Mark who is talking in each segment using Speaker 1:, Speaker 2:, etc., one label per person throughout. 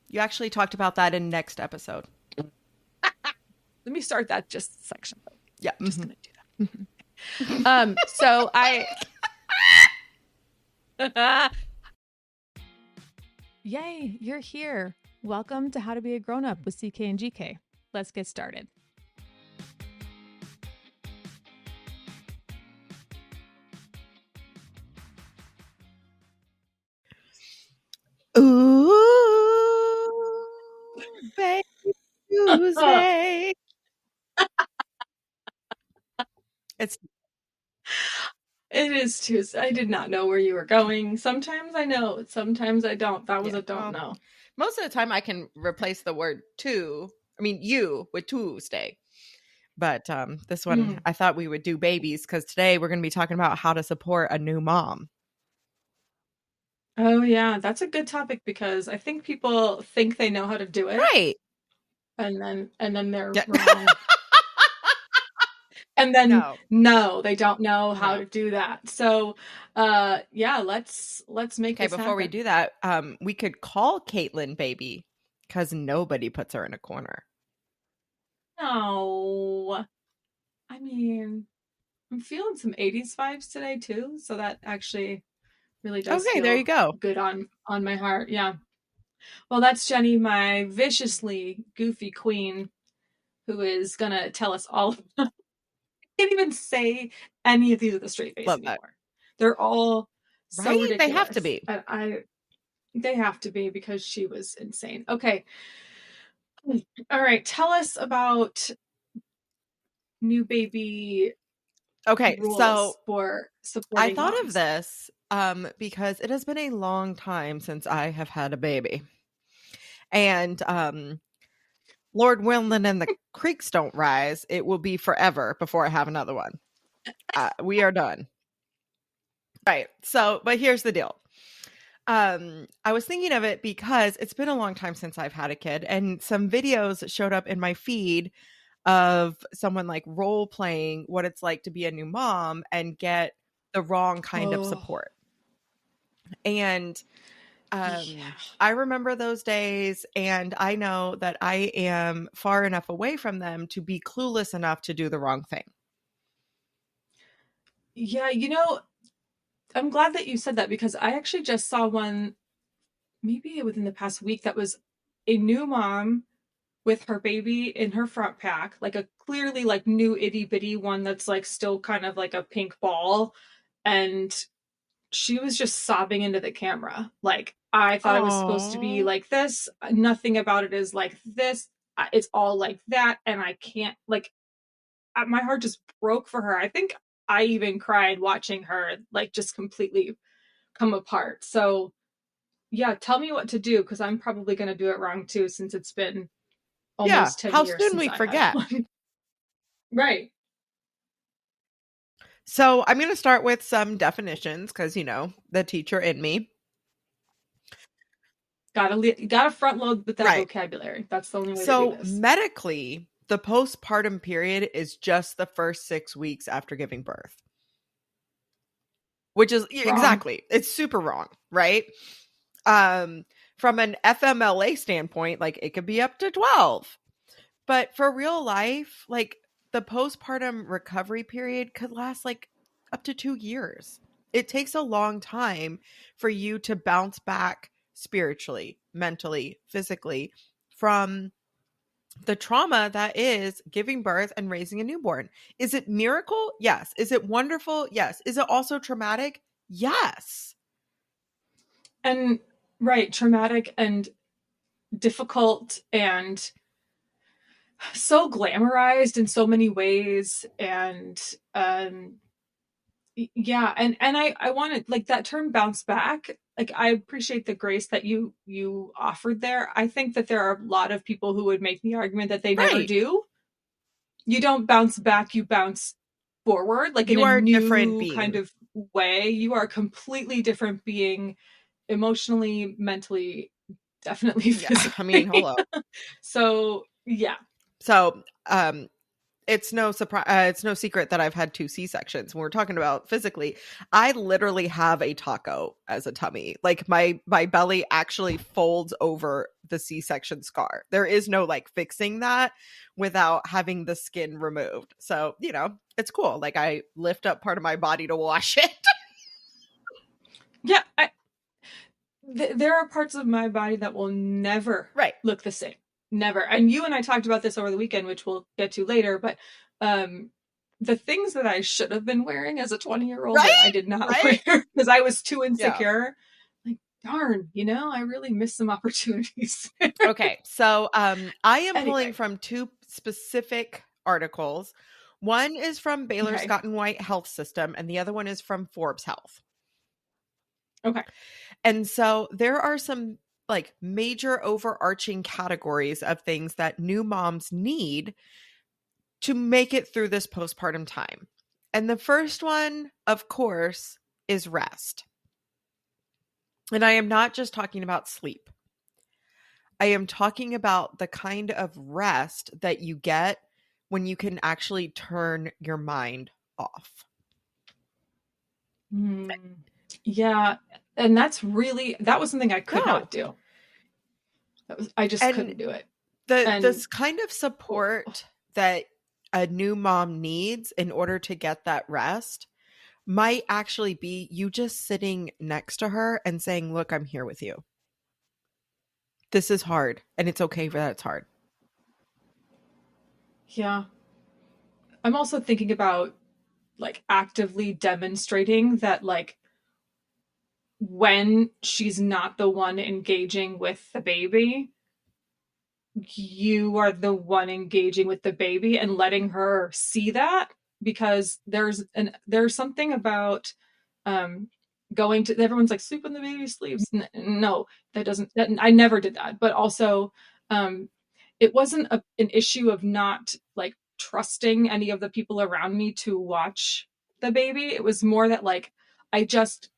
Speaker 1: You actually talked about that in next episode.
Speaker 2: Let me start that just section.
Speaker 1: Yeah.
Speaker 2: Just gonna do that. So I Yay, you're here. Welcome to How to Be a Grown Up with CK and GK. Let's get started.
Speaker 1: Ooh, baby Tuesday. It's
Speaker 2: It is Tuesday. I did not know where you were going. Sometimes I know, sometimes I don't. That was
Speaker 1: yeah.
Speaker 2: a don't know.
Speaker 1: Most of the time, I can replace the word you with Tuesday. But this one, I thought we would do babies because today we're going to be talking about how to support a new mom.
Speaker 2: Oh yeah, that's a good topic because I think people think they know how to do it,
Speaker 1: Right.
Speaker 2: and then they're
Speaker 1: Yeah.
Speaker 2: wrong. And then
Speaker 1: No.
Speaker 2: no, they don't know how
Speaker 1: No.
Speaker 2: to do that. So yeah, let's make
Speaker 1: Okay,
Speaker 2: this
Speaker 1: before we
Speaker 2: happen.
Speaker 1: do that, we could call Caitlin baby because nobody puts her in a corner.
Speaker 2: No. I mean, I'm feeling some 80s vibes today too, so that actually really does
Speaker 1: Okay, there you
Speaker 2: feel
Speaker 1: go.
Speaker 2: good on my heart. Yeah. Well, that's Jenny, my viciously goofy queen, who is gonna tell us all. I can't even say any of these with a straight face
Speaker 1: Love that.
Speaker 2: anymore. They're all so
Speaker 1: Right? They have to
Speaker 2: ridiculous.
Speaker 1: be.
Speaker 2: And they have to be because she was insane. Okay. All right. Tell us about new baby
Speaker 1: Okay, so
Speaker 2: rules for
Speaker 1: I
Speaker 2: supporting
Speaker 1: thought of
Speaker 2: moms.
Speaker 1: this because it has been a long time since I have had a baby. And Lord willing and the creeks don't rise, it will be forever before I have another one. We are done. Right. So, but here's the deal. I was thinking of it because it's been a long time since I've had a kid, and some videos showed up in my feed of someone like role playing what it's like to be a new mom and get the wrong kind of
Speaker 2: Oh,
Speaker 1: support. And
Speaker 2: yeah.
Speaker 1: I remember those days, and I know that I am far enough away from them to be clueless enough to do the wrong thing.
Speaker 2: Yeah, I'm glad that you said that because I actually just saw one maybe within the past week that was a new mom with her baby in her front pack, like a clearly like new itty bitty one that's like still kind of like a pink ball. And she was just sobbing into the camera. Like, I thought it was supposed to be
Speaker 1: Oh,
Speaker 2: like this. Nothing about it is like this. It's all like that. And I can't, like, my heart just broke for her. I think I even cried watching her, like, just completely come apart. So, yeah, tell me what to do because I'm probably going to do it wrong too, since it's been
Speaker 1: yeah.
Speaker 2: almost 10
Speaker 1: How
Speaker 2: years
Speaker 1: soon
Speaker 2: since
Speaker 1: we
Speaker 2: I had
Speaker 1: forget.
Speaker 2: one. Right.
Speaker 1: So I'm going to start with some definitions because, the teacher in me.
Speaker 2: Gotta front load with that
Speaker 1: Right.
Speaker 2: vocabulary. That's the only way to do
Speaker 1: So
Speaker 2: this.
Speaker 1: medically, the postpartum period is just the first 6 weeks after giving birth, which is
Speaker 2: Wrong.
Speaker 1: exactly, it's super wrong, right? Um, from an FMLA standpoint, like it could be up to 12. But for real life, like the postpartum recovery period could last like up to 2 years. It takes a long time for you to bounce back spiritually, mentally, physically from the trauma that is giving birth and raising a newborn. Is it miracle? Yes. Is it wonderful? Yes. Is it also traumatic? Yes.
Speaker 2: And right, traumatic and difficult and so glamorized in so many ways. And yeah, and I wanted like that term bounce back. Like, I appreciate the grace that you offered there. I think that there are a lot of people who would make the argument that they never
Speaker 1: Right.
Speaker 2: do. You don't bounce back, you bounce forward, like in
Speaker 1: You
Speaker 2: a
Speaker 1: are a different
Speaker 2: new kind
Speaker 1: being.
Speaker 2: of way. You are a completely different being, emotionally, mentally, definitely
Speaker 1: Yeah. I mean,
Speaker 2: physically.
Speaker 1: hello.
Speaker 2: So yeah.
Speaker 1: So, it's no surprise. It's no secret that I've had two C-sections. When we're talking about physically, I literally have a taco as a tummy. Like my belly actually folds over the C-section scar. There is no like fixing that without having the skin removed. So it's cool. Like I lift up part of my body to wash it.
Speaker 2: Yeah, there are parts of my body that will never
Speaker 1: Right.
Speaker 2: look the same. Never. And you and I talked about this over the weekend, which we'll get to later, but um the things that I should have been wearing as a 20-year-old that I
Speaker 1: Right.
Speaker 2: did not
Speaker 1: Right.
Speaker 2: wear because I was too
Speaker 1: Yeah.
Speaker 2: insecure, like darn, I really missed some opportunities.
Speaker 1: Okay. So I am pulling
Speaker 2: Anyway,
Speaker 1: from two specific articles. One is from Baylor
Speaker 2: okay.
Speaker 1: Scott and White Health System, and the other one is from Forbes Health.
Speaker 2: Okay.
Speaker 1: And so there are some like major overarching categories of things that new moms need to make it through this postpartum time. And the first one, of course, is rest. And I am not just talking about sleep. I am talking about the kind of rest that you get when you can actually turn your mind off.
Speaker 2: Mm, yeah, and that was something I could
Speaker 1: No.
Speaker 2: not do. I just
Speaker 1: And
Speaker 2: couldn't do it. And
Speaker 1: this kind of
Speaker 2: oh,
Speaker 1: support that a new mom needs in order to get that rest might actually be you just sitting next to her and saying, "Look, I'm here with you. This is hard, and it's okay for that it's hard."
Speaker 2: yeah. I'm also thinking about like actively demonstrating that like when she's not the one engaging with the baby, you are the one engaging with the baby and letting her see that because there's something about um going to everyone's like sleep when the baby sleeps. No, I never did that. But also um it wasn't an issue of not like trusting any of the people around me to watch the baby. It was more that like I just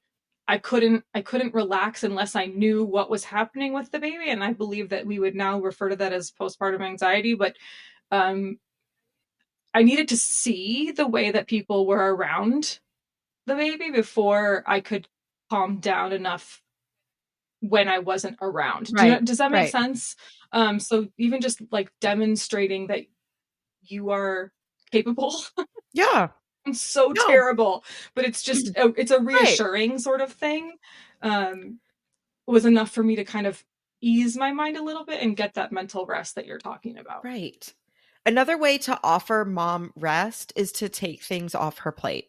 Speaker 2: I couldn't relax unless I knew what was happening with the baby. And I believe that we would now refer to that as postpartum anxiety. But um, I needed to see the way that people were around the baby before I could calm down enough when I wasn't around.
Speaker 1: Right.
Speaker 2: Does that make
Speaker 1: Right.
Speaker 2: sense? So even just like demonstrating that you are capable.
Speaker 1: Yeah.
Speaker 2: I'm so
Speaker 1: No.
Speaker 2: terrible, but it's a
Speaker 1: Right.
Speaker 2: reassuring sort of thing. Um, was enough for me to kind of ease my mind a little bit and get that mental rest that you're talking about.
Speaker 1: Right. Another way to offer mom rest is to take things off her plate.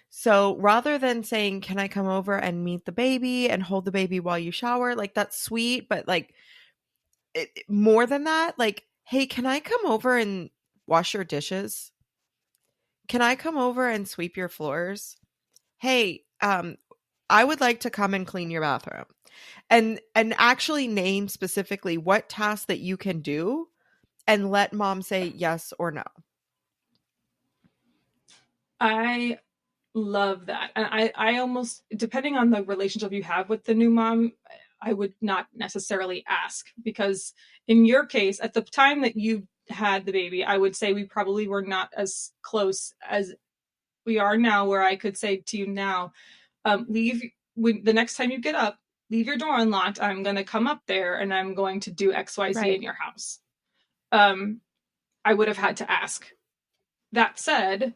Speaker 1: So rather than saying, "Can I come over and meet the baby and hold the baby while you shower?" Like that's sweet, but like more than that, like, "Hey, can I come over and wash your dishes? Can I come over and sweep your floors? Hey, I would like to come and clean your bathroom." And actually name specifically what tasks that you can do and let mom say yes or no.
Speaker 2: I love that. And I almost, depending on the relationship you have with the new mom, I would not necessarily ask because in your case, at the time that you had the baby, I would say we probably were not as close as we are now, where I could say to you now, leave when the next time you get up, leave your door unlocked. I'm going to come up there and I'm going to do XYZ
Speaker 1: Right.
Speaker 2: in your house. Um, I would have had to ask. That said,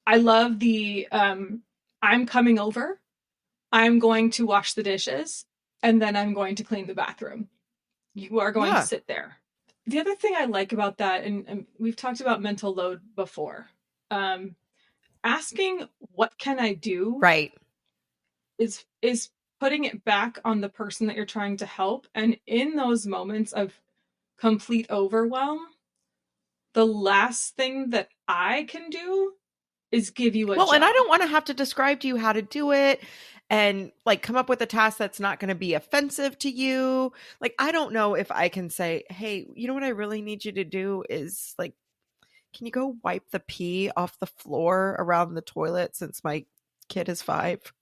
Speaker 2: I love the I'm coming over, I'm going to wash the dishes, and then I'm going to clean the bathroom. You are going to
Speaker 1: Yeah.
Speaker 2: sit there. The other thing I like about that, and we've talked about mental load before, um, asking what can I do
Speaker 1: Right.
Speaker 2: is putting it back on the person that you're trying to help. And in those moments of complete overwhelm, the last thing that I can do is give you a
Speaker 1: Well, and I
Speaker 2: job.
Speaker 1: don't want to have to describe to you how to do it and like come up with a task that's not going to be offensive to you. Like, I don't know if I can say, "Hey, you know what I really need you to do is like, can you go wipe the pee off the floor around the toilet since my kid is 5?"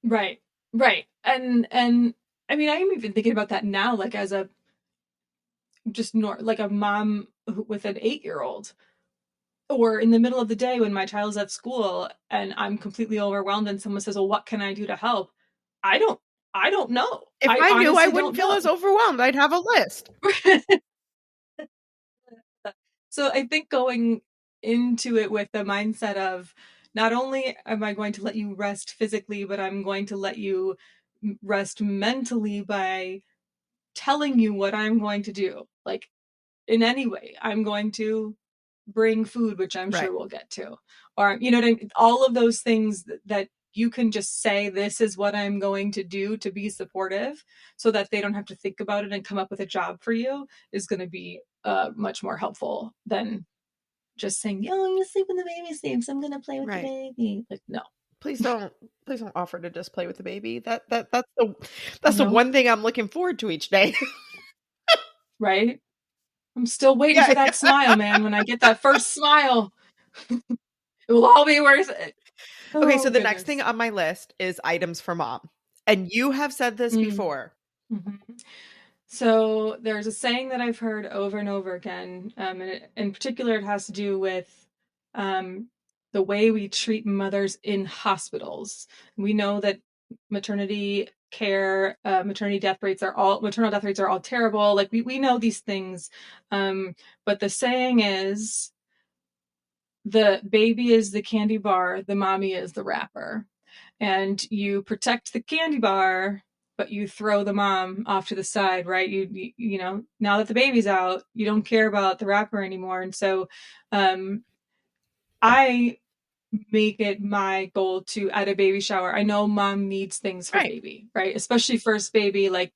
Speaker 2: Right. Right. And I mean, I'm even thinking about that now, like as a just like a mom with an 8-year-old, or in the middle of the day when my child's at school and I'm completely overwhelmed and someone says, "Well, what can I do to help?" I don't I don't know.
Speaker 1: If
Speaker 2: I
Speaker 1: I knew, I
Speaker 2: honestly
Speaker 1: wouldn't
Speaker 2: don't
Speaker 1: feel
Speaker 2: know.
Speaker 1: as overwhelmed. I'd have a list.
Speaker 2: So I think going into it with the mindset of, not only am I going to let you rest physically, but I'm going to let you rest mentally by telling you what I'm going to do. Like, in any way, I'm going to bring food, which I'm
Speaker 1: Right.
Speaker 2: sure we'll get to. Or, you know what I mean? All of those things that you can just say, this is what I'm going to do to be supportive, so that they don't have to think about it and come up with a job for you, is going to be much more helpful than just saying, "Yo, I'm gonna sleep when the baby sleeps. I'm gonna play with the
Speaker 1: Right.
Speaker 2: baby." Like, no,
Speaker 1: Please don't, please don't offer to just play with the baby.
Speaker 2: I
Speaker 1: that's the
Speaker 2: know,
Speaker 1: one thing I'm looking forward to each day.
Speaker 2: right? I'm still waiting
Speaker 1: Yeah.
Speaker 2: for that smile, man. When I get that first smile, it will all be worth it.
Speaker 1: Okay, so
Speaker 2: Oh
Speaker 1: the next thing
Speaker 2: goodness.
Speaker 1: on my list is items for mom. And you have said this
Speaker 2: Mm.
Speaker 1: before.
Speaker 2: Mm-hmm. So there's a saying that I've heard over and over again, and in particular, it has to do with um, the way we treat mothers in hospitals. We know that maternity care, maternal death rates are all terrible. Like, we know these things, but the saying is, the baby is the candy bar, the mommy is the wrapper, and you protect the candy bar, but you throw the mom off to the side, right? You know, now that the baby's out, you don't care about the wrapper anymore. And so I make it my goal to, at a baby shower, I know mom needs things for
Speaker 1: Right.
Speaker 2: baby, right? Especially first baby, like,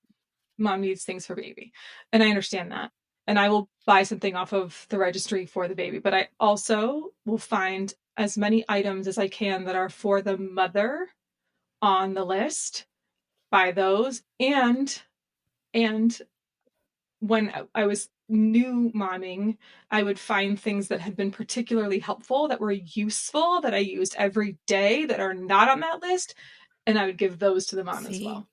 Speaker 2: mom needs things for baby, and I understand that, and I will buy something off of the registry for the baby, but I also will find as many items as I can that are for the mother on the list, buy those. And when I was new momming, I would find things that had been particularly helpful, that were useful, that I used every day, that are not on that list, and I would give those to the mom as
Speaker 1: See?
Speaker 2: well.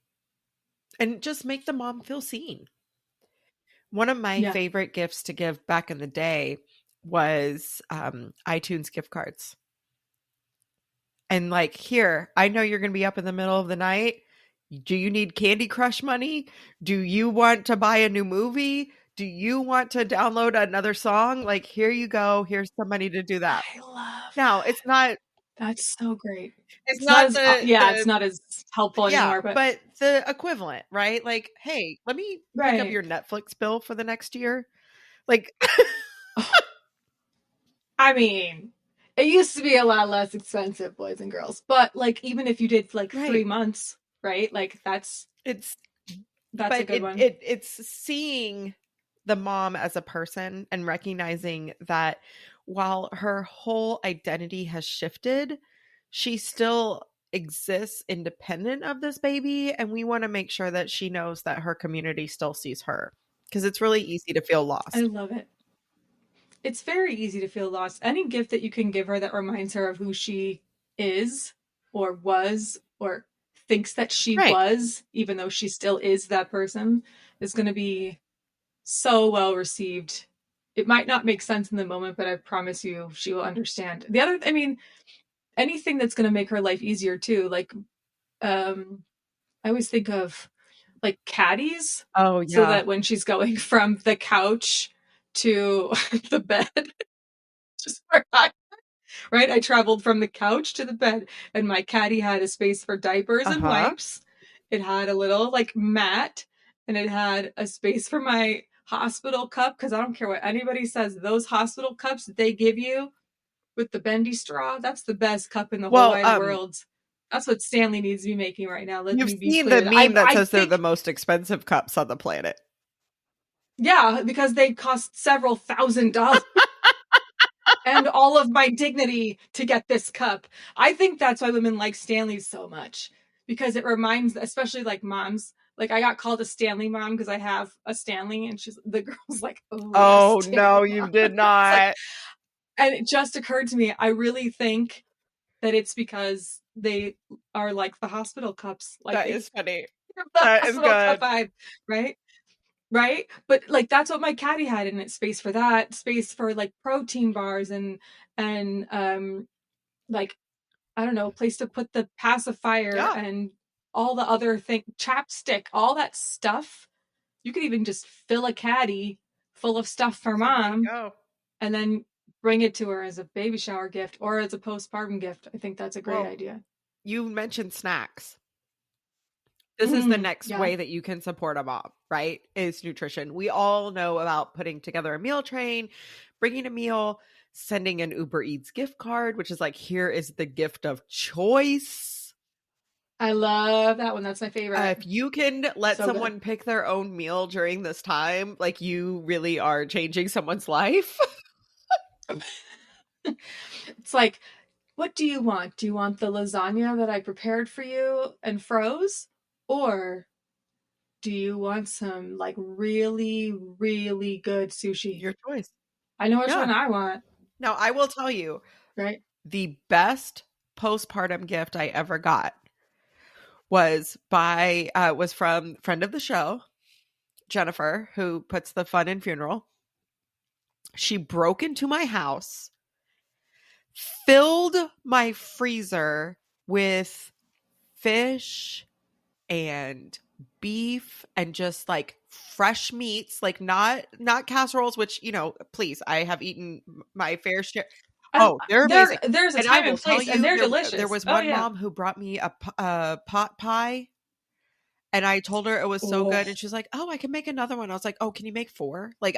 Speaker 1: And just make the mom feel seen. One of my
Speaker 2: Yeah.
Speaker 1: favorite gifts to give back in the day was iTunes gift cards. And like, here, I know you're going to be up in the middle of the night. Do you need Candy Crush money? Do you want to buy a new movie? Do you want to download another song? Like, here you go. Here's some money to do that.
Speaker 2: I love
Speaker 1: Now,
Speaker 2: that. That's so great.
Speaker 1: it's
Speaker 2: It's not
Speaker 1: not
Speaker 2: as yeah, it's not as helpful
Speaker 1: yeah,
Speaker 2: anymore, but
Speaker 1: but the equivalent, right? Like, hey, let me pick up
Speaker 2: right.
Speaker 1: your Netflix bill for the next year. Like,
Speaker 2: Oh, I mean, it used to be a lot less expensive, boys and girls. But like, even if you did like
Speaker 1: right.
Speaker 2: 3 months, right? Like,
Speaker 1: It's
Speaker 2: that's a
Speaker 1: but
Speaker 2: good one.
Speaker 1: it's seeing the mom as a person and recognizing that while her whole identity has shifted, she still exists independent of this baby, and we want to make sure that she knows that her community still sees her, because it's really easy to feel
Speaker 2: I
Speaker 1: lost.
Speaker 2: love it. It's very easy to feel lost. Any gift that you can give her that reminds her of who she is, or was, or thinks that she
Speaker 1: Right.
Speaker 2: was, even though she still is that person, is going to be so well received. It might not make sense in the moment, but I promise you she will understand. The other, I mean, anything that's going to make her life easier too. Like, I always think of like caddies,
Speaker 1: Oh
Speaker 2: so
Speaker 1: yeah.
Speaker 2: that when she's going from the couch to the bed, just where right, I traveled from the couch to the bed, and my caddy had a space for diapers and
Speaker 1: Uh-huh.
Speaker 2: wipes. It had a little like mat, and it had a space for my hospital cup, because I don't care what anybody says, those hospital cups that they give you with the bendy straw, that's the best cup in the whole
Speaker 1: Well,
Speaker 2: wide world. That's what Stanley needs to be making right now. Let
Speaker 1: you've
Speaker 2: me be
Speaker 1: seen the
Speaker 2: clear.
Speaker 1: meme that
Speaker 2: I
Speaker 1: says they're the
Speaker 2: think,
Speaker 1: most expensive cups on the planet.
Speaker 2: yeah, because they cost several $1,000s and all of my dignity to get this cup. I think that's why women like Stanley so much, because it reminds, especially like moms. Like, I got called a Stanley mom because I have a Stanley, and the girl's like, "Oh, you're a
Speaker 1: Oh
Speaker 2: Stanley
Speaker 1: no,
Speaker 2: mom."
Speaker 1: you did
Speaker 2: It's like,
Speaker 1: not.
Speaker 2: and it just occurred to me, I really think that it's because they are like the hospital cups, like
Speaker 1: That
Speaker 2: they
Speaker 1: is funny.
Speaker 2: give the
Speaker 1: That is
Speaker 2: hospital cup
Speaker 1: good.
Speaker 2: vibe, right? right? But like that's what my caddy had in it, space for that, space for like protein bars and like I don't know, place to put the pacifier
Speaker 1: Yeah.
Speaker 2: and all the other thing, chapstick, all that stuff. You could even just fill a caddy full of stuff for
Speaker 1: So there you
Speaker 2: mom
Speaker 1: go.
Speaker 2: and then bring it to her as a baby shower gift or as a postpartum gift. I think that's a great
Speaker 1: Well,
Speaker 2: idea.
Speaker 1: you mentioned snacks. This is the next
Speaker 2: Yeah,
Speaker 1: way that you can support a mom, right? Is nutrition. We all know about putting together a meal train, bringing a meal, sending an Uber Eats gift card, which is like, here is the gift of choice.
Speaker 2: I love that one. That's my favorite.
Speaker 1: If you can let
Speaker 2: So good.
Speaker 1: someone pick their own meal during this time, like you really are changing someone's life.
Speaker 2: It's like, what do you want? Do you want the lasagna that I prepared for you and froze? Or do you want some like really, really good sushi?
Speaker 1: Your choice.
Speaker 2: I know which
Speaker 1: Yeah.
Speaker 2: one I want,
Speaker 1: Now, I will tell you
Speaker 2: right?
Speaker 1: the best postpartum gift I ever got was from friend of the show, Jennifer, who puts the fun in funeral. She broke into my house, filled my freezer with fish and beef and just like fresh meats, like not casseroles, which, please, I have eaten my fair share.
Speaker 2: And
Speaker 1: Oh, they're amazing.
Speaker 2: there's a
Speaker 1: And I
Speaker 2: time
Speaker 1: will
Speaker 2: and
Speaker 1: tell
Speaker 2: place, and
Speaker 1: you,
Speaker 2: they're
Speaker 1: there
Speaker 2: delicious.
Speaker 1: was
Speaker 2: Oh
Speaker 1: one
Speaker 2: yeah.
Speaker 1: mom who brought me a pot pie. And I told her it was so
Speaker 2: Oh.
Speaker 1: good, and she's like, "Oh, I can make another one." I was like, "Oh, can you make 4?" Like,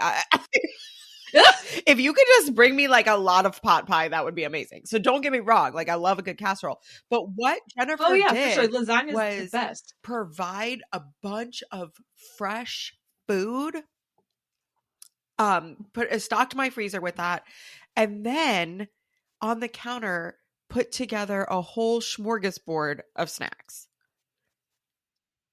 Speaker 2: Yeah.
Speaker 1: if you could just bring me like a lot of pot pie, that would be amazing. So don't get me wrong, like I love a good casserole. But what
Speaker 2: Oh
Speaker 1: Jennifer
Speaker 2: yeah, for sure.
Speaker 1: did
Speaker 2: Lasagna's the
Speaker 1: was
Speaker 2: best.
Speaker 1: provide a bunch of fresh food, stocked my freezer with that, and then on the counter put together a whole smorgasbord of snacks.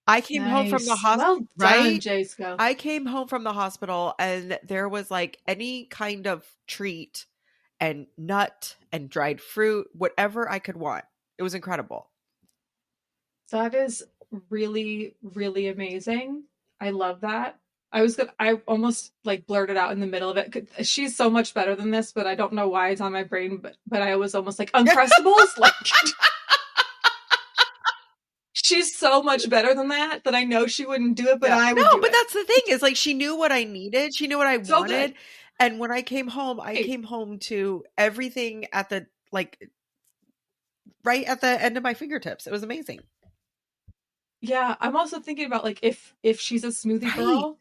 Speaker 1: I came home from the
Speaker 2: Nice.
Speaker 1: hospital,
Speaker 2: Well done,
Speaker 1: right?
Speaker 2: Jasko.
Speaker 1: I came home from the hospital and there was like any kind of treat and nut and dried fruit, whatever I could want. It was incredible.
Speaker 2: That is really, really amazing. I love that. I almost like blurted out in the middle of it. She's so much better than this, but I don't know why it's on my brain. But I was almost like Uncrustables. Like she's so much better than that I know she wouldn't do it, but
Speaker 1: Yeah.
Speaker 2: I
Speaker 1: No,
Speaker 2: would do
Speaker 1: but
Speaker 2: it.
Speaker 1: that's the thing is like she knew what I needed. She knew what I
Speaker 2: So good.
Speaker 1: wanted. And when I came home, I
Speaker 2: Right.
Speaker 1: came home to everything at the like right at the end of my fingertips. It was amazing.
Speaker 2: Yeah, I'm also thinking about like if she's a smoothie
Speaker 1: Right.
Speaker 2: girl,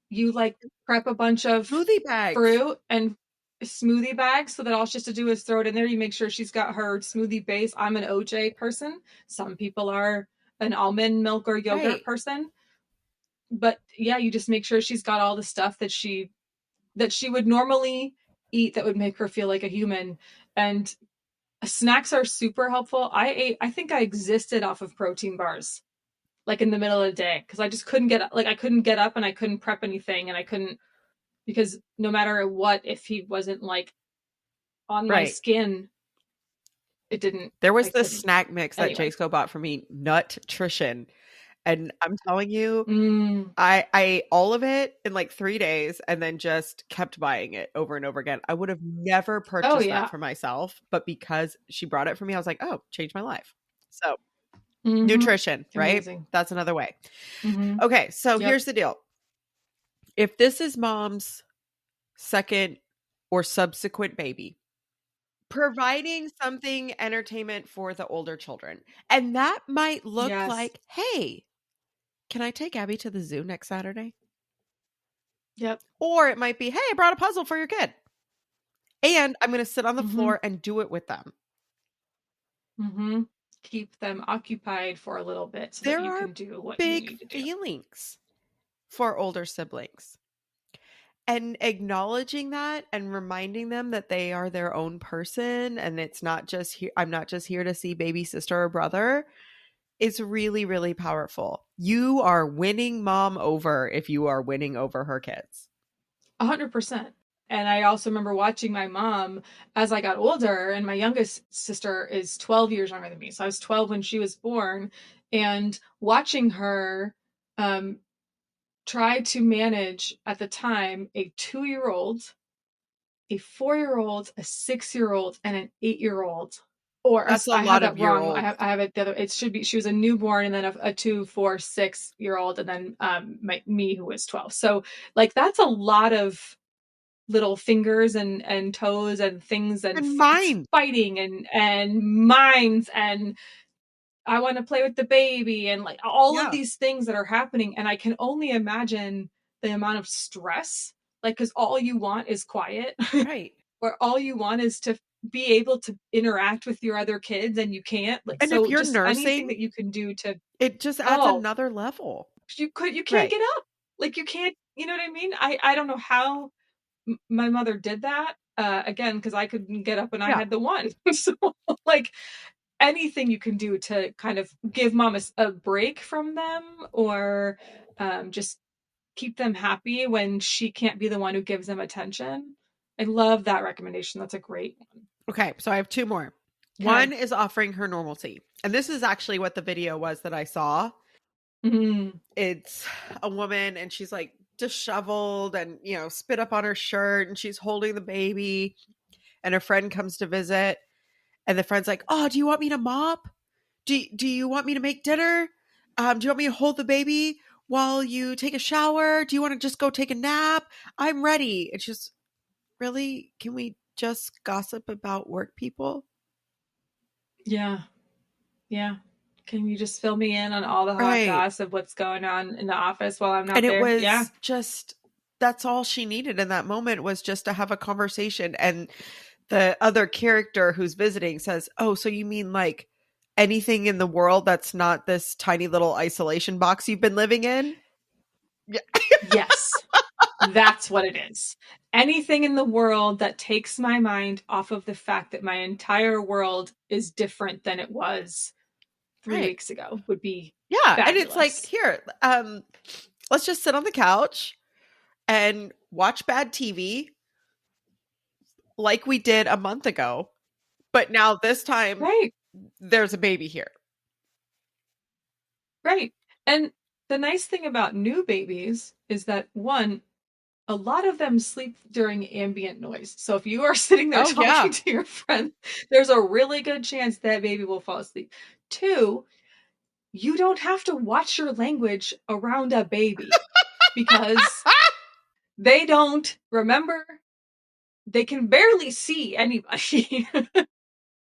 Speaker 2: you like prep a bunch of
Speaker 1: Smoothie bags.
Speaker 2: fruit and smoothie bags so that all she has to do is throw it in there. You make sure she's got her smoothie base. I'm an OJ person. Some people are an almond milk or yogurt
Speaker 1: Right.
Speaker 2: person. But yeah, you just make sure she's got all the stuff that she would normally eat that would make her feel like a human. And snacks are super helpful. I think I existed off of protein bars like in the middle of the day because I just couldn't get like I couldn't get up and I couldn't prep anything and I couldn't because no matter what, if he wasn't like on my
Speaker 1: Right.
Speaker 2: skin, it didn't.
Speaker 1: There was
Speaker 2: I
Speaker 1: this
Speaker 2: couldn't.
Speaker 1: snack mix that
Speaker 2: Anyway.
Speaker 1: Jasko bought for me, Nutrition. And I'm telling you,
Speaker 2: Mm.
Speaker 1: I ate all of it in like 3 days and then just kept buying it over and over again. I would have never
Speaker 2: Oh
Speaker 1: purchased that
Speaker 2: yeah.
Speaker 1: for myself, but because she brought it for me, I was like, oh, changed my life. So,
Speaker 2: Mm-hmm.
Speaker 1: nutrition, right?
Speaker 2: Amazing.
Speaker 1: That's another way.
Speaker 2: Mm-hmm.
Speaker 1: Okay, so
Speaker 2: Yep.
Speaker 1: here's the deal. If this is mom's second or subsequent baby, providing something entertainment for the older children. And that might look
Speaker 2: Yes.
Speaker 1: like, hey, can I take Abby to the zoo next Saturday?
Speaker 2: Yep.
Speaker 1: Or it might be, hey, I brought a puzzle for your kid. And I'm going to sit on the
Speaker 2: Mm-hmm.
Speaker 1: floor and do it with them.
Speaker 2: Mm-hmm. Keep them occupied for a little bit so that
Speaker 1: There
Speaker 2: you
Speaker 1: are
Speaker 2: can do what you
Speaker 1: big
Speaker 2: need to do.
Speaker 1: feelings for older siblings. And acknowledging that and reminding them that they are their own person and it's not just here, I'm not just here to see baby sister or brother. It's really, really powerful. You are winning mom over if you are winning over her kids.
Speaker 2: 100%. And I also remember watching my mom as I got older, and my youngest sister is 12 years younger than me. So I was 12 when she was born, and watching her um, try to manage at the time a 2-year-old, a 4-year-old, a 6-year-old, and an 8-year-old. Or
Speaker 1: That's a
Speaker 2: I have
Speaker 1: lot of
Speaker 2: that
Speaker 1: year
Speaker 2: wrong.
Speaker 1: olds.
Speaker 2: I have it the other. It should be she was a newborn and then a 2, 4, 6 year old, and then me who was 12. So like that's a lot of little fingers and toes and things, and
Speaker 1: And
Speaker 2: it's
Speaker 1: mine.
Speaker 2: fighting and minds, and I want to play with the baby, and like all of
Speaker 1: Yeah.
Speaker 2: these things that are happening. And I can only imagine the amount of stress, like, because all you want is quiet,
Speaker 1: Right.
Speaker 2: or all you want is to be able to interact with your other kids, and you can't. Like,
Speaker 1: And if
Speaker 2: so
Speaker 1: you're
Speaker 2: just anything
Speaker 1: nursing,
Speaker 2: that you can do to,
Speaker 1: it just adds
Speaker 2: oh,
Speaker 1: another level.
Speaker 2: you can't
Speaker 1: Right.
Speaker 2: get up. Like, you can't, you know what I mean? I don't know how my mother did that. Again, because I couldn't get up and I
Speaker 1: Yeah.
Speaker 2: had the one. So, like, anything you can do to kind of give mom a break from them, or just keep them happy when she can't be the one who gives them attention. I love that recommendation. That's a great one.
Speaker 1: Okay. So I have two more.
Speaker 2: Okay.
Speaker 1: One is offering her normalcy. And this is actually what the video was that I saw.
Speaker 2: Mm,
Speaker 1: It's a woman and she's like disheveled and, spit up on her shirt and she's holding the baby. And a friend comes to visit. And the friend's like, "Oh, do you want me to mop? Do you want me to make dinner? Do you want me to hold the baby while you take a shower? Do you want to just go take a nap? I'm ready." It's just, really? Can we just gossip about work people?
Speaker 2: yeah. Yeah. Can you just fill me in on all the hot
Speaker 1: Right.
Speaker 2: goss of what's going on in the office while I'm
Speaker 1: And
Speaker 2: not
Speaker 1: it
Speaker 2: there? Yeah.
Speaker 1: was just, that's all she needed in that moment, was just to have a conversation. And the other character who's visiting says, "Oh, so you mean like anything in the world that's not this tiny little isolation box you've been living in?" Yeah.
Speaker 2: Yes. That's what it is. Anything in the world that takes my mind off of the fact that my entire world is different than it was three
Speaker 1: Right.
Speaker 2: weeks ago would be
Speaker 1: Yeah. And it's like,
Speaker 2: fabulous.
Speaker 1: here, let's just sit on the couch and watch bad TV like we did a month ago. But now this time
Speaker 2: Right,
Speaker 1: there's a baby here.
Speaker 2: right. And the nice thing about new babies is that, one, a lot of them sleep during ambient noise. So if you are sitting there
Speaker 1: Oh, yeah.
Speaker 2: talking to your friend, there's a really good chance that baby will fall asleep. Two, you don't have to watch your language around a baby because they don't remember, they can barely see anybody.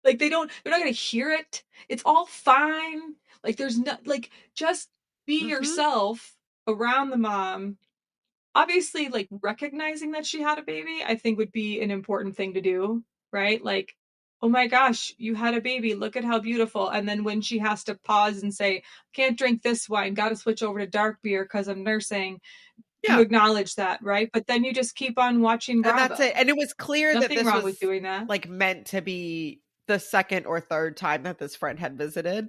Speaker 2: Like, they're not going to hear it. It's all fine. Like, there's no, like, just be
Speaker 1: Hmm.
Speaker 2: yourself around the mom. Obviously, like, recognizing that she had a baby, I think would be an important thing to do, right? Like, oh my gosh, you had a baby. Look at how beautiful. And then when she has to pause and say, can't drink this wine, got to switch over to dark beer because I'm nursing, you
Speaker 1: Yeah.
Speaker 2: acknowledge that, right? But then you just keep on watching
Speaker 1: And that's it.
Speaker 2: Bravo.
Speaker 1: And it was clear that
Speaker 2: Nothing
Speaker 1: this
Speaker 2: wrong
Speaker 1: was
Speaker 2: with doing that.
Speaker 1: like meant to be the second or third time that this friend had visited,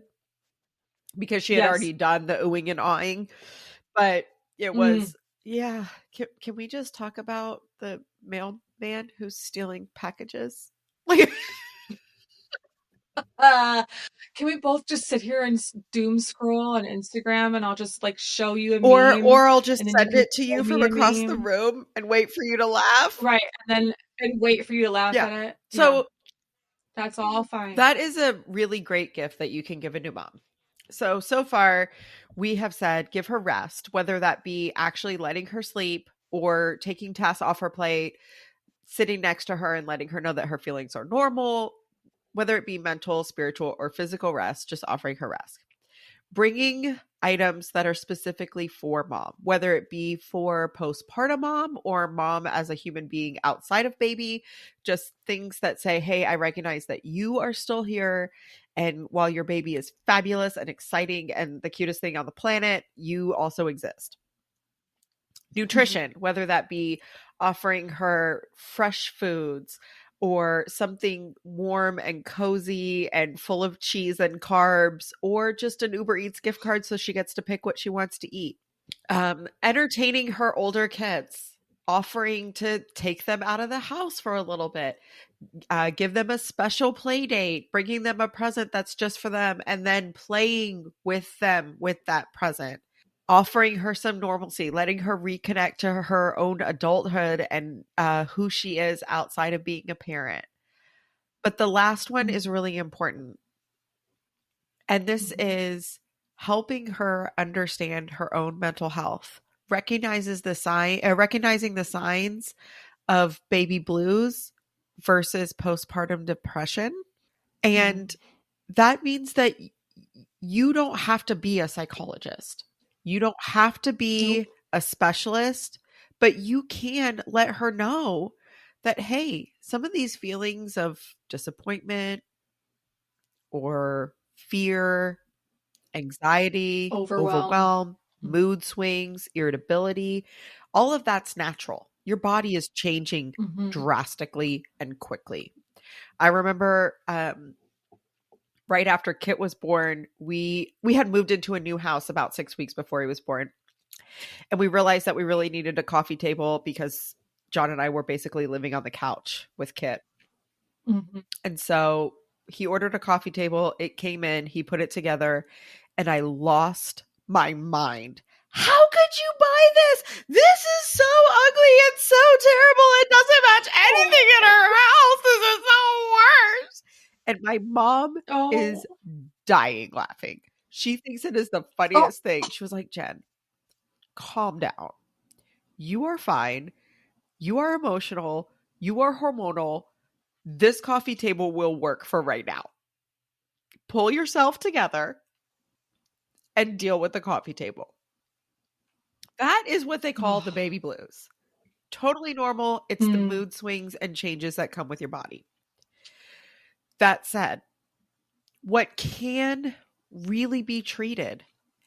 Speaker 1: because she had
Speaker 2: Yes.
Speaker 1: already done the oohing and awing. But it
Speaker 2: Mm.
Speaker 1: was, yeah. Can we just talk about the mailman who's stealing packages? Like,
Speaker 2: Uh, can we both just sit here and doom scroll on Instagram, and I'll just like show you a meme,
Speaker 1: or I'll just
Speaker 2: and then you
Speaker 1: send
Speaker 2: can
Speaker 1: it to
Speaker 2: show
Speaker 1: you from
Speaker 2: me a
Speaker 1: across the
Speaker 2: meme?
Speaker 1: room and wait for you to laugh.
Speaker 2: Right, and wait for you to laugh
Speaker 1: Yeah.
Speaker 2: at it. Yeah,
Speaker 1: So
Speaker 2: that's all fine.
Speaker 1: that is a really great gift that you can give a new mom. So far, we have said give her rest, whether that be actually letting her sleep or taking tasks off her plate, sitting next to her and letting her know that her feelings are normal, whether it be mental, spiritual, or physical rest, just offering her rest. Bringing items that are specifically for mom, whether it be for postpartum mom or mom as a human being outside of baby, just things that say, "Hey, I recognize that you are still here. And while your baby is fabulous and exciting and the cutest thing on the planet, you also exist."
Speaker 2: Mhm.
Speaker 1: Nutrition, whether that be offering her fresh foods or something warm and cozy and full of cheese and carbs, or just an Uber Eats gift card so she gets to pick what she wants to eat. Entertaining her older kids, offering to take them out of the house for a little bit, give them a special play date, bringing them a present that's just for them, and then playing with them with that present. offering her some normalcy, letting her reconnect to her own adulthood and who she is outside of being a parent. But the last one
Speaker 2: Mm,
Speaker 1: is really important. And this
Speaker 2: mhm.
Speaker 1: is helping her understand her own mental health, recognizing the signs of baby blues versus postpartum depression. And
Speaker 2: Mm.
Speaker 1: that means that you don't have to be a psychologist. You don't have to be
Speaker 2: Nope.
Speaker 1: a specialist, but you can let her know that, hey, some of these feelings of disappointment or fear, anxiety,
Speaker 2: Overwhelm.
Speaker 1: overwhelm,
Speaker 2: Mm.
Speaker 1: mood swings, irritability, all of that's natural. Your body is changing
Speaker 2: Mhm.
Speaker 1: drastically and quickly. I remember right after Kit was born, we had moved into a new house about 6 weeks before he was born. And we realized that we really needed a coffee table because John and I were basically living on the couch with Kit.
Speaker 2: Mhm.
Speaker 1: And so he ordered a coffee table. It came in, he put it together, and I lost my mind. How could you buy this? This is so ugly and so terrible. It doesn't match anything in
Speaker 2: Oh.
Speaker 1: our house. This is the worst. And my mom is
Speaker 2: Oh.
Speaker 1: dying laughing. She thinks it is the
Speaker 2: Oh.
Speaker 1: funniest thing. She was like, Jen, calm down. You are fine. You are emotional. You are hormonal. This coffee table will work for right now. Pull yourself together and deal with the coffee table. That is what they call the
Speaker 2: Oh.
Speaker 1: baby blues. Totally normal. It's the
Speaker 2: Mm.
Speaker 1: mood swings and changes that come with your body. That said, what can really be treated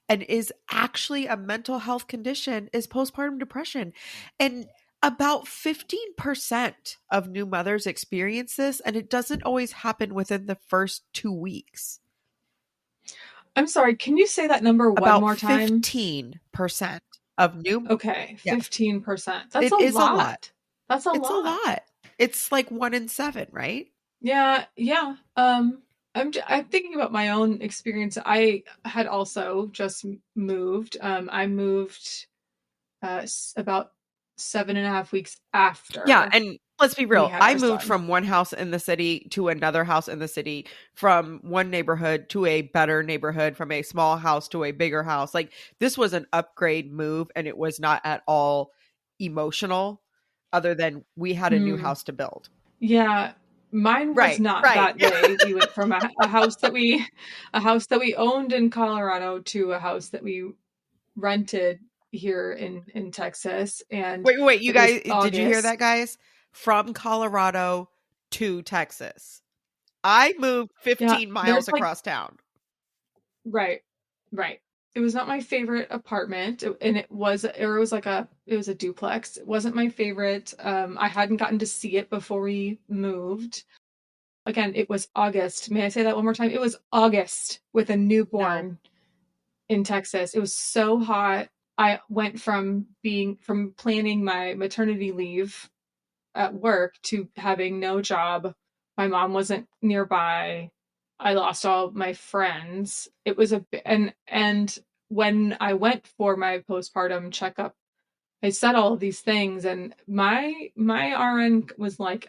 Speaker 1: and is actually a mental health condition is postpartum depression. And about 15% of new mothers experience this, and it doesn't always happen within the first 2 weeks.
Speaker 2: I'm sorry, can you say that number one
Speaker 1: About
Speaker 2: more time?
Speaker 1: 15% of new,
Speaker 2: Okay,
Speaker 1: yes,
Speaker 2: 15%. That's a
Speaker 1: it is a lot.
Speaker 2: lot. That's a
Speaker 1: It's a
Speaker 2: lot.
Speaker 1: lot. It's like 1 in 7, right?
Speaker 2: Yeah, yeah. I'm thinking about my own experience. I had also just moved. I moved about 7.5 weeks
Speaker 1: Yeah,
Speaker 2: after
Speaker 1: and let's be
Speaker 2: we
Speaker 1: real.
Speaker 2: had
Speaker 1: I
Speaker 2: our
Speaker 1: moved
Speaker 2: son.
Speaker 1: from one house in the city to another house in the city, from one neighborhood to a better neighborhood, from a small house to a bigger house. Like this was an upgrade move and it was not at all emotional other than we had a new
Speaker 2: Hmm.
Speaker 1: house to build.
Speaker 2: Yeah, mine was
Speaker 1: Right,
Speaker 2: not
Speaker 1: right.
Speaker 2: that way. We went from a house that we owned in Colorado to a house that we rented here in Texas, and
Speaker 1: Wait, you
Speaker 2: it was
Speaker 1: guys, did you hear
Speaker 2: August.
Speaker 1: that, guys? From Colorado to Texas. I moved
Speaker 2: Yeah,
Speaker 1: 15 miles
Speaker 2: there's like
Speaker 1: across town.
Speaker 2: right, right. It was not my favorite apartment, and it was a duplex. It wasn't my favorite. I hadn't gotten to see it before we moved. Again, it was August. May I say that one more time? It was August with a
Speaker 1: No.
Speaker 2: newborn in Texas. It was so hot. I went from planning my maternity leave at work to having no job. My mom wasn't nearby. I lost all my friends. It was and when I went for my postpartum checkup, I said all of these things, and my RN was like,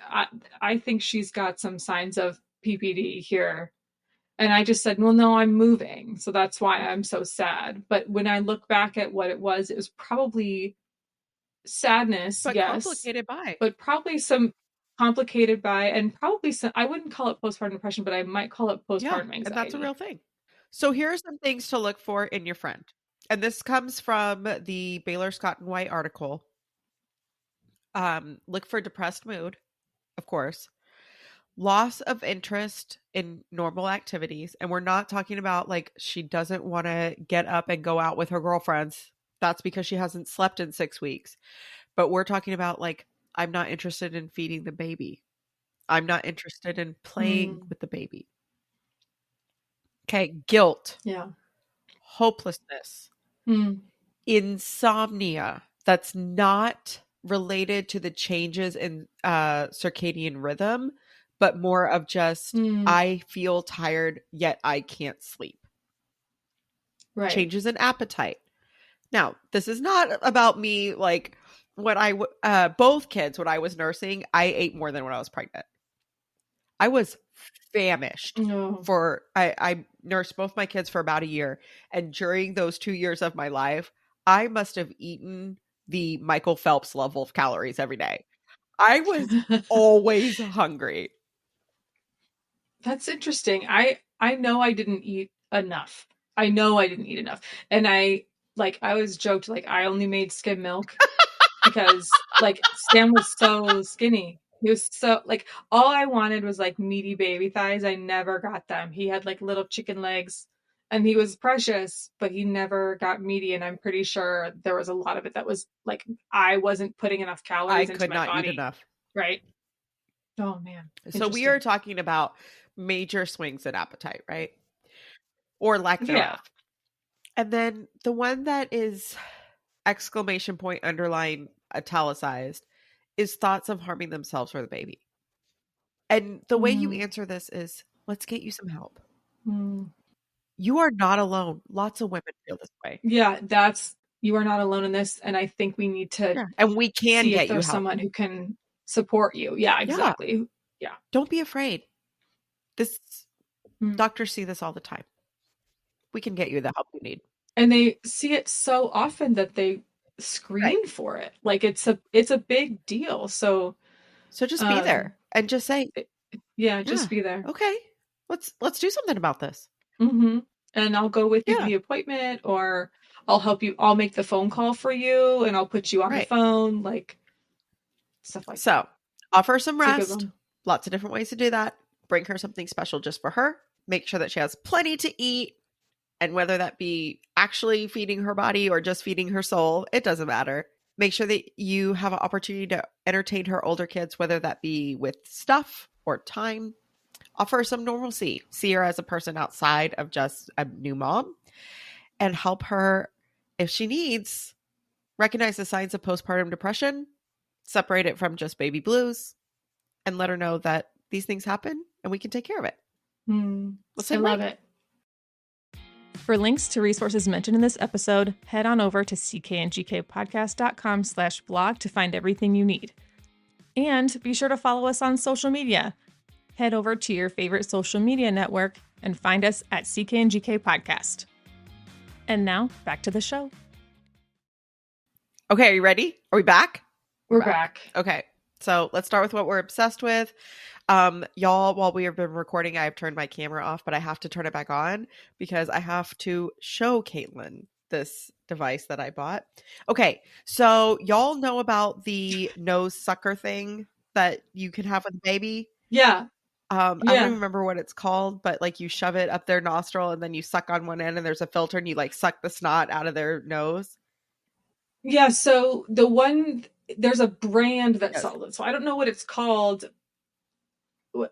Speaker 2: I think she's got some signs of PPD here. And I just said, well, no, I'm moving. So that's why I'm so sad. But when I look back at what it was probably sadness,
Speaker 1: But
Speaker 2: yes,
Speaker 1: complicated by.
Speaker 2: but probably some complicated by, and probably some, I wouldn't call it postpartum depression, but I might call it
Speaker 1: Yeah,
Speaker 2: postpartum
Speaker 1: and that's a real
Speaker 2: anxiety.
Speaker 1: thing. So here are some things to look for in your friend. And this comes from the Baylor Scott and White article. Look for depressed mood, of course, loss of interest in normal activities. And we're not talking about like she doesn't want to get up and go out with her girlfriends. That's because she hasn't slept in 6 weeks. But we're talking about like, I'm not interested in feeding the baby. I'm not interested in playing
Speaker 2: Mm,
Speaker 1: with the baby. Okay, guilt,
Speaker 2: yeah.
Speaker 1: hopelessness,
Speaker 2: Mm,
Speaker 1: insomnia that's not related to the changes in circadian rhythm, but more of just,
Speaker 2: mm,
Speaker 1: I feel tired, yet I can't sleep.
Speaker 2: right.
Speaker 1: Changes in appetite, Now, this is not about me. Like both kids, when I was nursing, I ate more than when I was pregnant. I was famished
Speaker 2: No.
Speaker 1: I nursed both my kids for about a year. And during those 2 years of my life, I must have eaten the Michael Phelps level of calories every day. I was always hungry.
Speaker 2: That's interesting. I know I didn't eat enough. I know I didn't eat enough. And I always joked like I only made skim milk because like Sam was so skinny. He was so like all I wanted was like meaty baby thighs. I never got them. He had like little chicken legs and he was precious, but he never got meaty, and I'm pretty sure there was a lot of it that was like I wasn't putting enough
Speaker 1: I
Speaker 2: calories into
Speaker 1: could
Speaker 2: my
Speaker 1: not eat
Speaker 2: body,
Speaker 1: enough.
Speaker 2: right? Oh man,
Speaker 1: So we are
Speaker 2: interesting.
Speaker 1: talking about major swings in appetite, right? Or lack
Speaker 2: Yeah.
Speaker 1: thereof. And then the one that is exclamation point underline italicized is thoughts of harming themselves or the baby. And the way you
Speaker 2: Mm,
Speaker 1: answer this is, let's get you some help.
Speaker 2: mm.
Speaker 1: You are not alone. Lots of women feel this way.
Speaker 2: Yeah, that's you are not alone in this, and I think we need to
Speaker 1: Yeah. And we can
Speaker 2: see if
Speaker 1: get you
Speaker 2: there's
Speaker 1: help.
Speaker 2: someone who can support you. Yeah,
Speaker 1: Yeah.
Speaker 2: exactly. Yeah.
Speaker 1: Don't be afraid. This
Speaker 2: Mm.
Speaker 1: doctors see this all the time. We can get you the help you need.
Speaker 2: And they see it so often that they
Speaker 1: Right.
Speaker 2: screen for it. Like it's a big deal. So,
Speaker 1: So just be
Speaker 2: um
Speaker 1: there and just say,
Speaker 2: it, yeah,
Speaker 1: yeah,
Speaker 2: just be there.
Speaker 1: okay. Let's do something about this.
Speaker 2: Mhm. And I'll go with you to
Speaker 1: Yeah.
Speaker 2: the appointment, or I'll help you. I'll make the phone call for you and I'll put you on the
Speaker 1: Right.
Speaker 2: phone, like stuff like
Speaker 1: So
Speaker 2: that.
Speaker 1: offer some
Speaker 2: It's a good
Speaker 1: rest.
Speaker 2: one.
Speaker 1: Lots of different ways to do that. Bring her something special just for her. Make sure that she has plenty to eat. And whether that be actually feeding her body or just feeding her soul, it doesn't matter. Make sure that you have an opportunity to entertain her older kids, whether that be with stuff or time. Offer her some normalcy. See her as a person outside of just a new mom, and help her if she needs. Recognize the signs of postpartum depression, separate it from just baby blues, and let her know that these things happen and we can take care of it. Let's
Speaker 2: I
Speaker 1: say
Speaker 2: love
Speaker 1: break.
Speaker 2: it. For links to resources mentioned in this episode, head on over to ckandgkpodcast.com/blog to find everything you need. And be sure to follow us on social media. Head over to your favorite social media network and find us at CKNGK Podcast. And now, back to the show.
Speaker 1: Okay, are you ready? Are we back?
Speaker 2: We're back.
Speaker 1: Okay. So let's start with what we're obsessed with. Y'all, while we have been recording, I have turned my camera off, but I have to turn it back on because I have to show Caitlin this device that I bought. Okay, so y'all know about the nose sucker thing that you can have with a baby?
Speaker 2: Yeah.
Speaker 1: I don't
Speaker 2: Yeah.
Speaker 1: even remember what it's called, but like you shove it up their nostril and then you suck on one end and there's a filter and you like suck the snot out of their nose.
Speaker 2: Yeah. So there's a brand that
Speaker 1: Yes.
Speaker 2: sells it. So I don't know what it's called,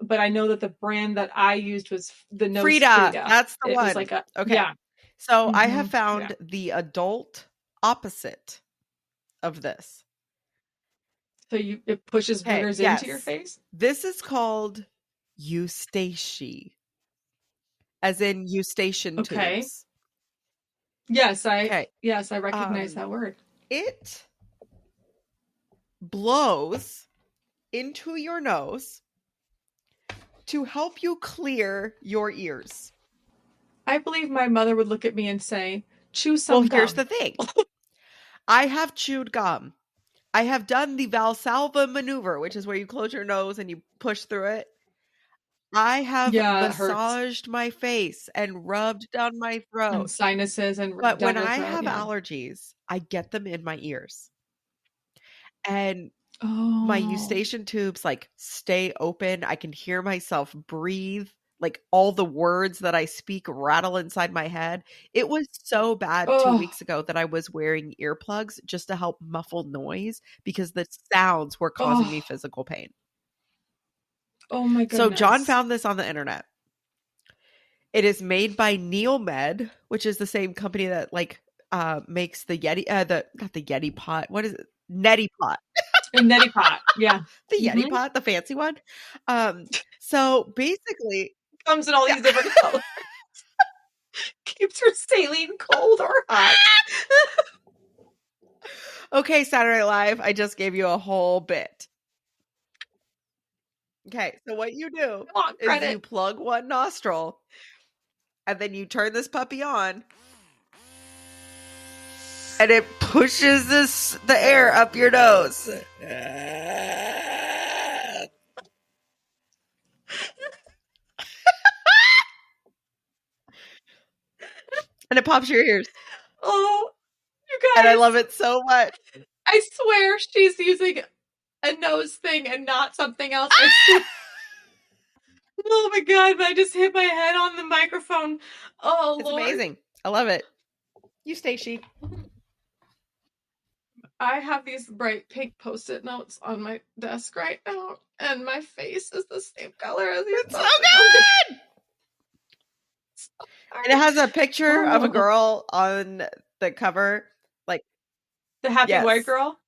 Speaker 2: but I know that the brand that I used was the Nose
Speaker 1: Frida,
Speaker 2: Frida.
Speaker 1: that's the
Speaker 2: It was
Speaker 1: one.
Speaker 2: like a,
Speaker 1: Okay.
Speaker 2: yeah.
Speaker 1: So I have
Speaker 2: Hmm. Yeah.
Speaker 1: found the adult opposite of this.
Speaker 2: So it pushes
Speaker 1: Okay,
Speaker 2: boogers into your
Speaker 1: yes.
Speaker 2: face?
Speaker 1: This is called eustache, as in eustachian
Speaker 2: Okay.
Speaker 1: tubes.
Speaker 2: Yes,
Speaker 1: Okay.
Speaker 2: I recognize
Speaker 1: Um
Speaker 2: that word.
Speaker 1: it blows into your nose to help you clear your ears.
Speaker 2: I believe my mother would look at me and say, chew
Speaker 1: Well,
Speaker 2: some
Speaker 1: here's the
Speaker 2: gum.
Speaker 1: thing. I have chewed gum. I have done the Valsalva maneuver, which is where you close your nose and you push through it. I have
Speaker 2: Yeah, it hurts.
Speaker 1: massaged my face and rubbed down my
Speaker 2: And
Speaker 1: throat.
Speaker 2: sinuses and
Speaker 1: But
Speaker 2: down
Speaker 1: when
Speaker 2: your
Speaker 1: I
Speaker 2: throat.
Speaker 1: have
Speaker 2: Yeah.
Speaker 1: allergies, I get them in my ears. And my
Speaker 2: Oh,
Speaker 1: eustachian tubes like stay open. I can hear myself breathe. Like all the words that I speak rattle inside my head. It was so bad 2
Speaker 2: oh,
Speaker 1: weeks ago that I was wearing earplugs just to help muffle noise because the sounds were causing me
Speaker 2: oh,
Speaker 1: physical pain.
Speaker 2: oh my
Speaker 1: So John
Speaker 2: goodness.
Speaker 1: found this on the internet. It is made by Neomed, which is the same company that like makes the Yeti the not the Yeti pot. What is it? Neti pot.
Speaker 2: And neti pot. Yeah.
Speaker 1: The Yeti
Speaker 2: Hmm.
Speaker 1: pot, the fancy one. Um so basically
Speaker 2: Comes in all
Speaker 1: yeah.
Speaker 2: these different colors. Keeps your saline cold or hot.
Speaker 1: Okay, Saturday Night Live, I just gave you a whole bit. Okay, so what you do
Speaker 2: I want
Speaker 1: is you
Speaker 2: credit.
Speaker 1: plug one nostril and then you turn this puppy on and it pushes the air up your nose. And it pops your ears.
Speaker 2: Oh, you
Speaker 1: And I love
Speaker 2: guys,
Speaker 1: it so much.
Speaker 2: I swear she's using a nose thing and not something else. I swear. Oh my God, I just hit my head on the microphone. Oh,
Speaker 1: It's
Speaker 2: Lord.
Speaker 1: amazing. I love it. You, Stacy.
Speaker 2: I have these bright pink post-it notes on my desk right now, and my face is the same color as these
Speaker 1: It's so
Speaker 2: post-it notes.
Speaker 1: good. And it has a picture of a
Speaker 2: Oh,
Speaker 1: girl on the cover. Like,
Speaker 2: the happy white
Speaker 1: yes,
Speaker 2: girl.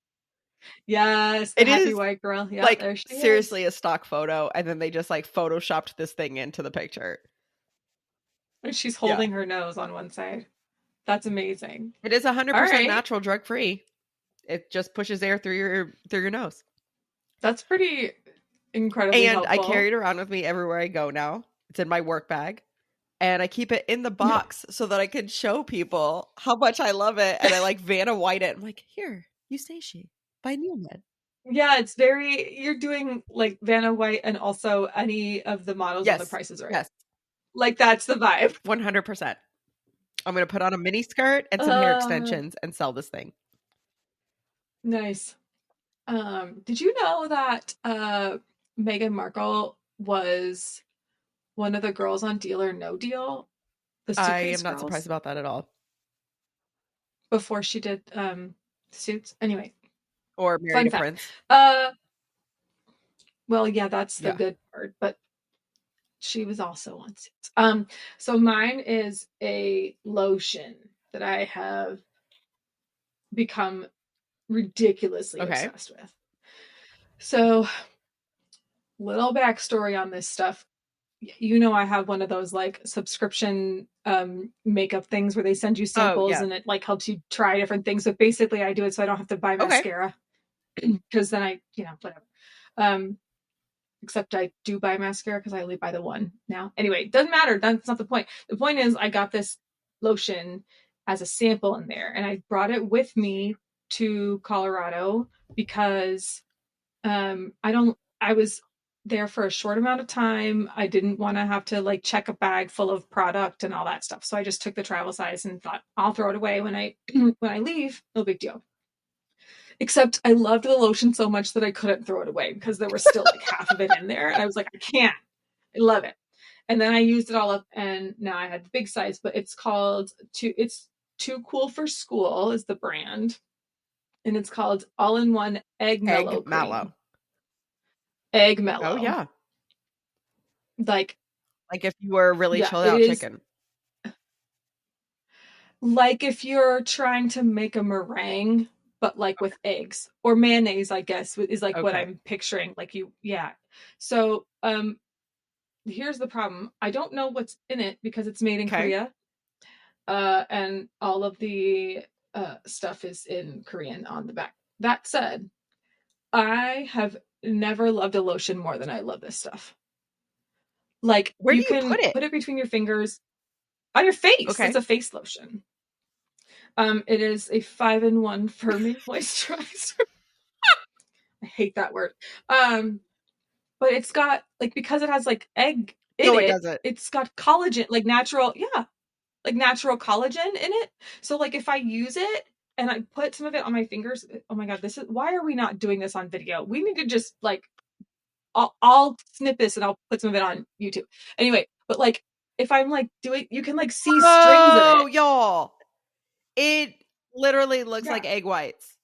Speaker 2: Yes, the
Speaker 1: it
Speaker 2: happy
Speaker 1: is
Speaker 2: white girl. Yeah,
Speaker 1: like
Speaker 2: there she is.
Speaker 1: seriously a stock photo. And then they just like photoshopped this thing into the picture.
Speaker 2: And she's
Speaker 1: Yeah.
Speaker 2: holding her nose on one side. That's amazing.
Speaker 1: It is
Speaker 2: All
Speaker 1: 100%
Speaker 2: right.
Speaker 1: natural, drug free. It just pushes air through your nose.
Speaker 2: That's pretty incredibly
Speaker 1: And I carry
Speaker 2: helpful.
Speaker 1: it around with me everywhere I go now. It's in my work bag. And I keep it in the box so that I can show people how much I love it. And I like Vanna White it. I'm like, here, you say she by Neilman.
Speaker 2: Yeah, it's very, you're doing like Vanna White and also any of the models on The
Speaker 1: Yes.
Speaker 2: Price is Right.
Speaker 1: Yes.
Speaker 2: Like that's the vibe.
Speaker 1: 100%. I'm going to put on a mini skirt and some hair
Speaker 2: Uh,
Speaker 1: extensions and sell this thing.
Speaker 2: nice. Did you know that Meghan Markle was one of the girls on Deal or No Deal, the
Speaker 1: I
Speaker 2: suitcase
Speaker 1: am not surprised
Speaker 2: girls,
Speaker 1: about that at all.
Speaker 2: before she did Suits? Anyway,
Speaker 1: Or married
Speaker 2: fun
Speaker 1: a
Speaker 2: fact.
Speaker 1: prince.
Speaker 2: Well, yeah, that's the
Speaker 1: Yeah.
Speaker 2: good part, but she was also on Suits. So mine is a lotion that I have become ridiculously
Speaker 1: Okay.
Speaker 2: obsessed with. So, little backstory on this stuff. You know, I have one of those like subscription makeup things where they send you
Speaker 1: Oh,
Speaker 2: samples
Speaker 1: yeah.
Speaker 2: and it like helps you try different things. So basically I do it so I don't have to buy
Speaker 1: Okay.
Speaker 2: mascara because then I, whatever. Um, except I do buy mascara because I only buy the one now. Anyway, doesn't matter. That's not the point. The point is I got this lotion as a sample in there and I brought it with me to Colorado because I was there for a short amount of time. I didn't want to have to like check a bag full of product and all that stuff. So I just took the travel size and thought I'll throw it away when I when I leave. No big deal. Except I loved the lotion so much that I couldn't throw it away because there was still like half of it in there. And I was like, I can't. I love it. And then I used it all up and now I had the big size, but it's Too Cool for School is the brand. And it's called All in One Egg Mellow
Speaker 1: Egg mallow.
Speaker 2: Cream. Egg
Speaker 1: Oh,
Speaker 2: Mellow.
Speaker 1: yeah.
Speaker 2: Like,
Speaker 1: Like if you were really
Speaker 2: yeah,
Speaker 1: chilled
Speaker 2: it
Speaker 1: out
Speaker 2: is
Speaker 1: chicken.
Speaker 2: like if you're trying to make a meringue, but like with eggs or mayonnaise, I guess is like what
Speaker 1: Okay.
Speaker 2: I'm picturing. Yeah. So, here's the problem. I don't know what's in it because it's made in
Speaker 1: Okay.
Speaker 2: Korea. And all of the stuff is in Korean on the back. That said, I have never loved a lotion more than I love this stuff. Like
Speaker 1: Where do
Speaker 2: you
Speaker 1: you put
Speaker 2: can
Speaker 1: it?
Speaker 2: put it between your fingers on your face. It's
Speaker 1: Okay.
Speaker 2: a face lotion. It is a 5-in-1 firming moisturizer. I hate that word. Um, but it's got like because it has like egg in
Speaker 1: No, it
Speaker 2: it,
Speaker 1: doesn't.
Speaker 2: it's got collagen, like natural, yeah, like natural collagen in it. So like if I use it and I put some of it on my fingers, oh my god, this is why are we not doing this on video? We need to just like I'll snip this and I'll put some of it on YouTube. Anyway, but like if I'm like doing, you can like see strings of
Speaker 1: Oh,
Speaker 2: it.
Speaker 1: y'all. It literally looks
Speaker 2: Yeah,
Speaker 1: like egg whites.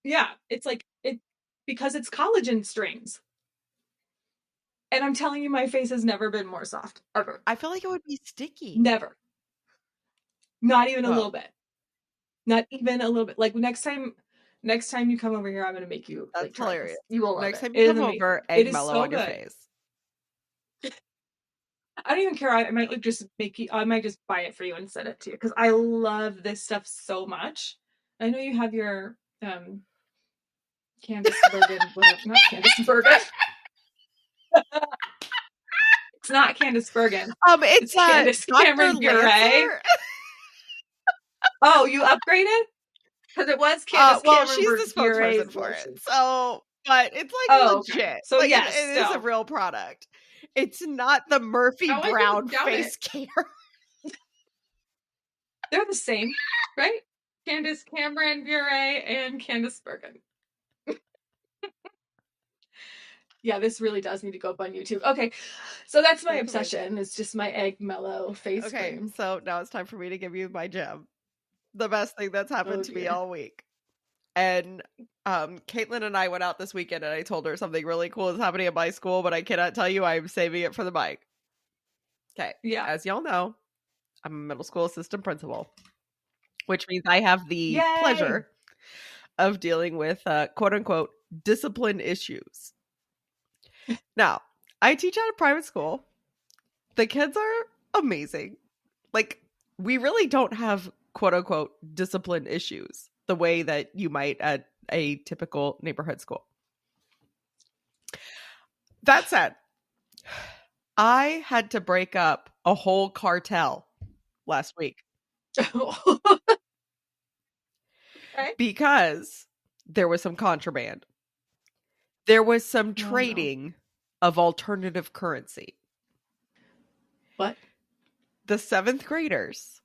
Speaker 2: yeah, it's like it because it's collagen strings. And I'm telling you, my face has never been more soft ever.
Speaker 1: I feel like it would be sticky.
Speaker 2: Never. Not even a little
Speaker 1: Oh,
Speaker 2: bit. Not even a little bit. Like next time you come over here, I'm gonna make you like
Speaker 1: that's
Speaker 2: try
Speaker 1: hilarious.
Speaker 2: this. You will love
Speaker 1: Next
Speaker 2: it.
Speaker 1: time you
Speaker 2: It is
Speaker 1: come
Speaker 2: amazing.
Speaker 1: over,
Speaker 2: It
Speaker 1: egg
Speaker 2: is
Speaker 1: mellow
Speaker 2: so
Speaker 1: on your
Speaker 2: good.
Speaker 1: face.
Speaker 2: I don't even care. I might I might just buy it for you and send it to you because I love this stuff so much. I know you have your Candice Bergen, whatever, not Candice Bergen. It's not Candice Bergen.
Speaker 1: It's
Speaker 2: It's Candice
Speaker 1: Dr.
Speaker 2: Cameron Bure.
Speaker 1: Lancer.
Speaker 2: Oh, you upgraded? Because it was Candice
Speaker 1: Well,
Speaker 2: Cameron
Speaker 1: she's the spokesperson
Speaker 2: Bure's
Speaker 1: for it.
Speaker 2: lotion.
Speaker 1: So, but it's like
Speaker 2: Oh, okay.
Speaker 1: legit.
Speaker 2: So
Speaker 1: Like
Speaker 2: yes,
Speaker 1: it is a
Speaker 2: still.
Speaker 1: real product. It's not the Murphy
Speaker 2: Oh, I
Speaker 1: Brown
Speaker 2: don't doubt it.
Speaker 1: face care.
Speaker 2: They're the same, right? Candice Cameron Bure and Candice Bergen. Yeah, this really does need to go up on YouTube. Okay, so that's my
Speaker 1: That's
Speaker 2: obsession.
Speaker 1: amazing.
Speaker 2: It's just my egg mellow face
Speaker 1: Okay,
Speaker 2: cream.
Speaker 1: so now it's time for me to give you my gem. The best thing that's happened
Speaker 2: Oh
Speaker 1: to me
Speaker 2: dear.
Speaker 1: all week. And Caitlin and I went out this weekend and I told her something really cool is happening at my school, but I cannot tell you. I'm saving it for the mic. Okay.
Speaker 2: Yeah.
Speaker 1: As y'all know, I'm a middle school assistant principal, which means I have the
Speaker 2: Yay!
Speaker 1: pleasure of dealing with quote unquote discipline issues. Now, I teach at a private school. The kids are amazing. Like, we really don't have quote unquote discipline issues the way that you might at a typical neighborhood school. That said, I had to break up a whole cartel last week
Speaker 2: Okay.
Speaker 1: because there was some contraband. There was some
Speaker 2: Oh, no.
Speaker 1: trading of alternative currency.
Speaker 2: What?
Speaker 1: The 7th graders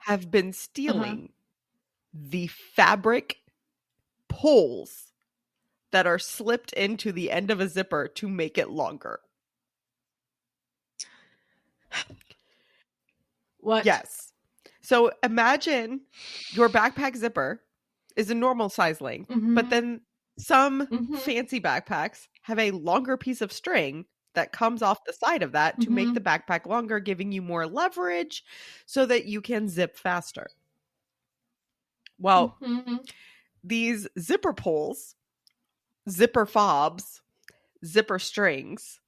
Speaker 1: have been stealing the fabric pulls that are slipped into the end of a zipper to make it longer.
Speaker 2: What?
Speaker 1: Yes. So imagine your backpack zipper is a normal size length, but then some fancy backpacks have a longer piece of string that comes off the side of that to make the backpack longer, giving you more leverage so that you can zip faster. Well, these zipper pulls, zipper fobs, zipper strings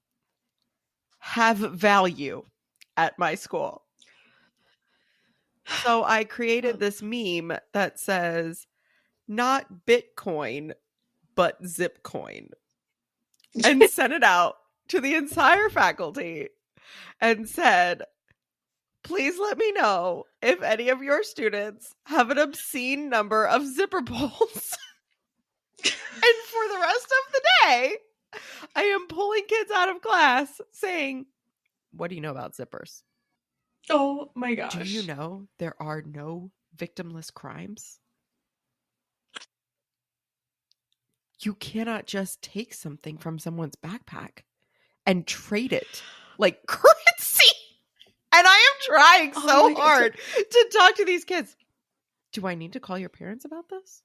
Speaker 1: have value at my school. So I created this meme that says, not Bitcoin, but Zipcoin, and sent it out to the entire faculty and said, please let me know if any of your students have an obscene number of zipper pulls. And for the rest of the day, I am pulling kids out of class saying, what do you know about zippers?
Speaker 2: Oh my gosh.
Speaker 1: Do you know there are no victimless crimes? You cannot just take something from someone's backpack and trade it like currency. And I am trying so hard to talk to these kids. Do I need to call your parents about this?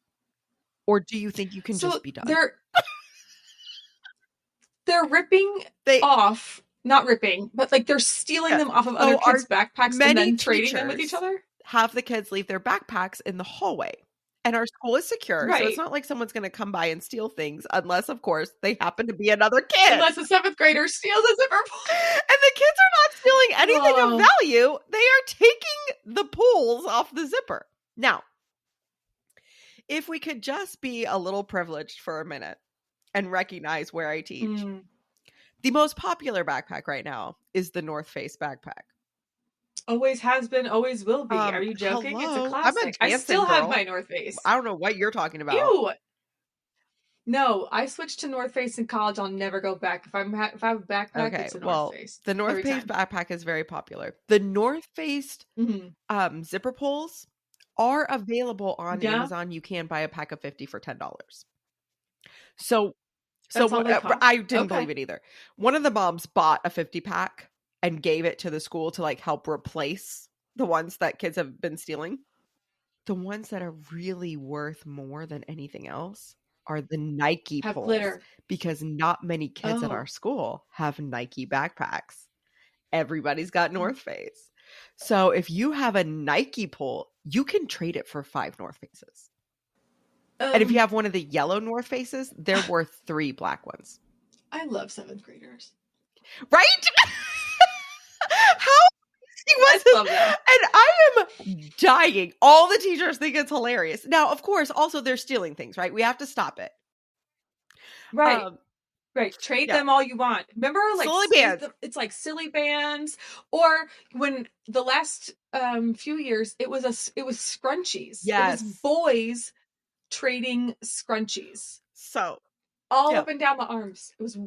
Speaker 1: Or do you think you can just be done?
Speaker 2: They're ripping off, not ripping, but like they're stealing them off of other kids' backpacks and then trading them with each other?
Speaker 1: Have the kids leave their backpacks in the hallway. And our school is secure, so it's not like someone's going to come by and steal things unless, of course, they happen to be another kid.
Speaker 2: Unless a 7th grader steals a zipper pull.
Speaker 1: And the kids are not stealing anything of value. They are taking the pulls off the zipper. Now, if we could just be a little privileged for a minute and recognize where I teach. The most popular backpack right now is the North Face backpack.
Speaker 2: Always has been, always will be. Are you joking?
Speaker 1: Hello?
Speaker 2: It's a classic. I still have my North Face.
Speaker 1: I don't know what you're talking about.
Speaker 2: Ew. No, I switched to North Face in college. I'll never go back. If I have a backpack, it's a North Face.
Speaker 1: The North Face backpack is very popular. The North Face zipper pulls are available on Amazon. You can buy a pack of 50 for $10. So I didn't believe it either. One of the moms bought a 50 pack and gave it to the school to like help replace the ones that kids have been stealing. The ones that are really worth more than anything else are the Nike pulls, glitter. Because not many kids at our school have Nike backpacks. Everybody's got North Face. So if you have a Nike pull, you can trade it for 5 North Faces. And if you have one of the yellow North Faces, they're worth 3 black ones.
Speaker 2: I love 7th graders.
Speaker 1: Right? How He
Speaker 2: I
Speaker 1: wasn't,
Speaker 2: love that.
Speaker 1: and I am dying. All the teachers think it's hilarious. Now, of course, also they're stealing things, right? We have to stop it.
Speaker 2: Right.
Speaker 1: Um,
Speaker 2: Right. Trade
Speaker 1: yeah,
Speaker 2: them all you want. Remember, like
Speaker 1: silly bands.
Speaker 2: it's like silly bands, or when the last few years it was scrunchies. It was
Speaker 1: Yes.
Speaker 2: boys trading scrunchies
Speaker 1: So,
Speaker 2: all
Speaker 1: yeah.
Speaker 2: up and down the arms. It was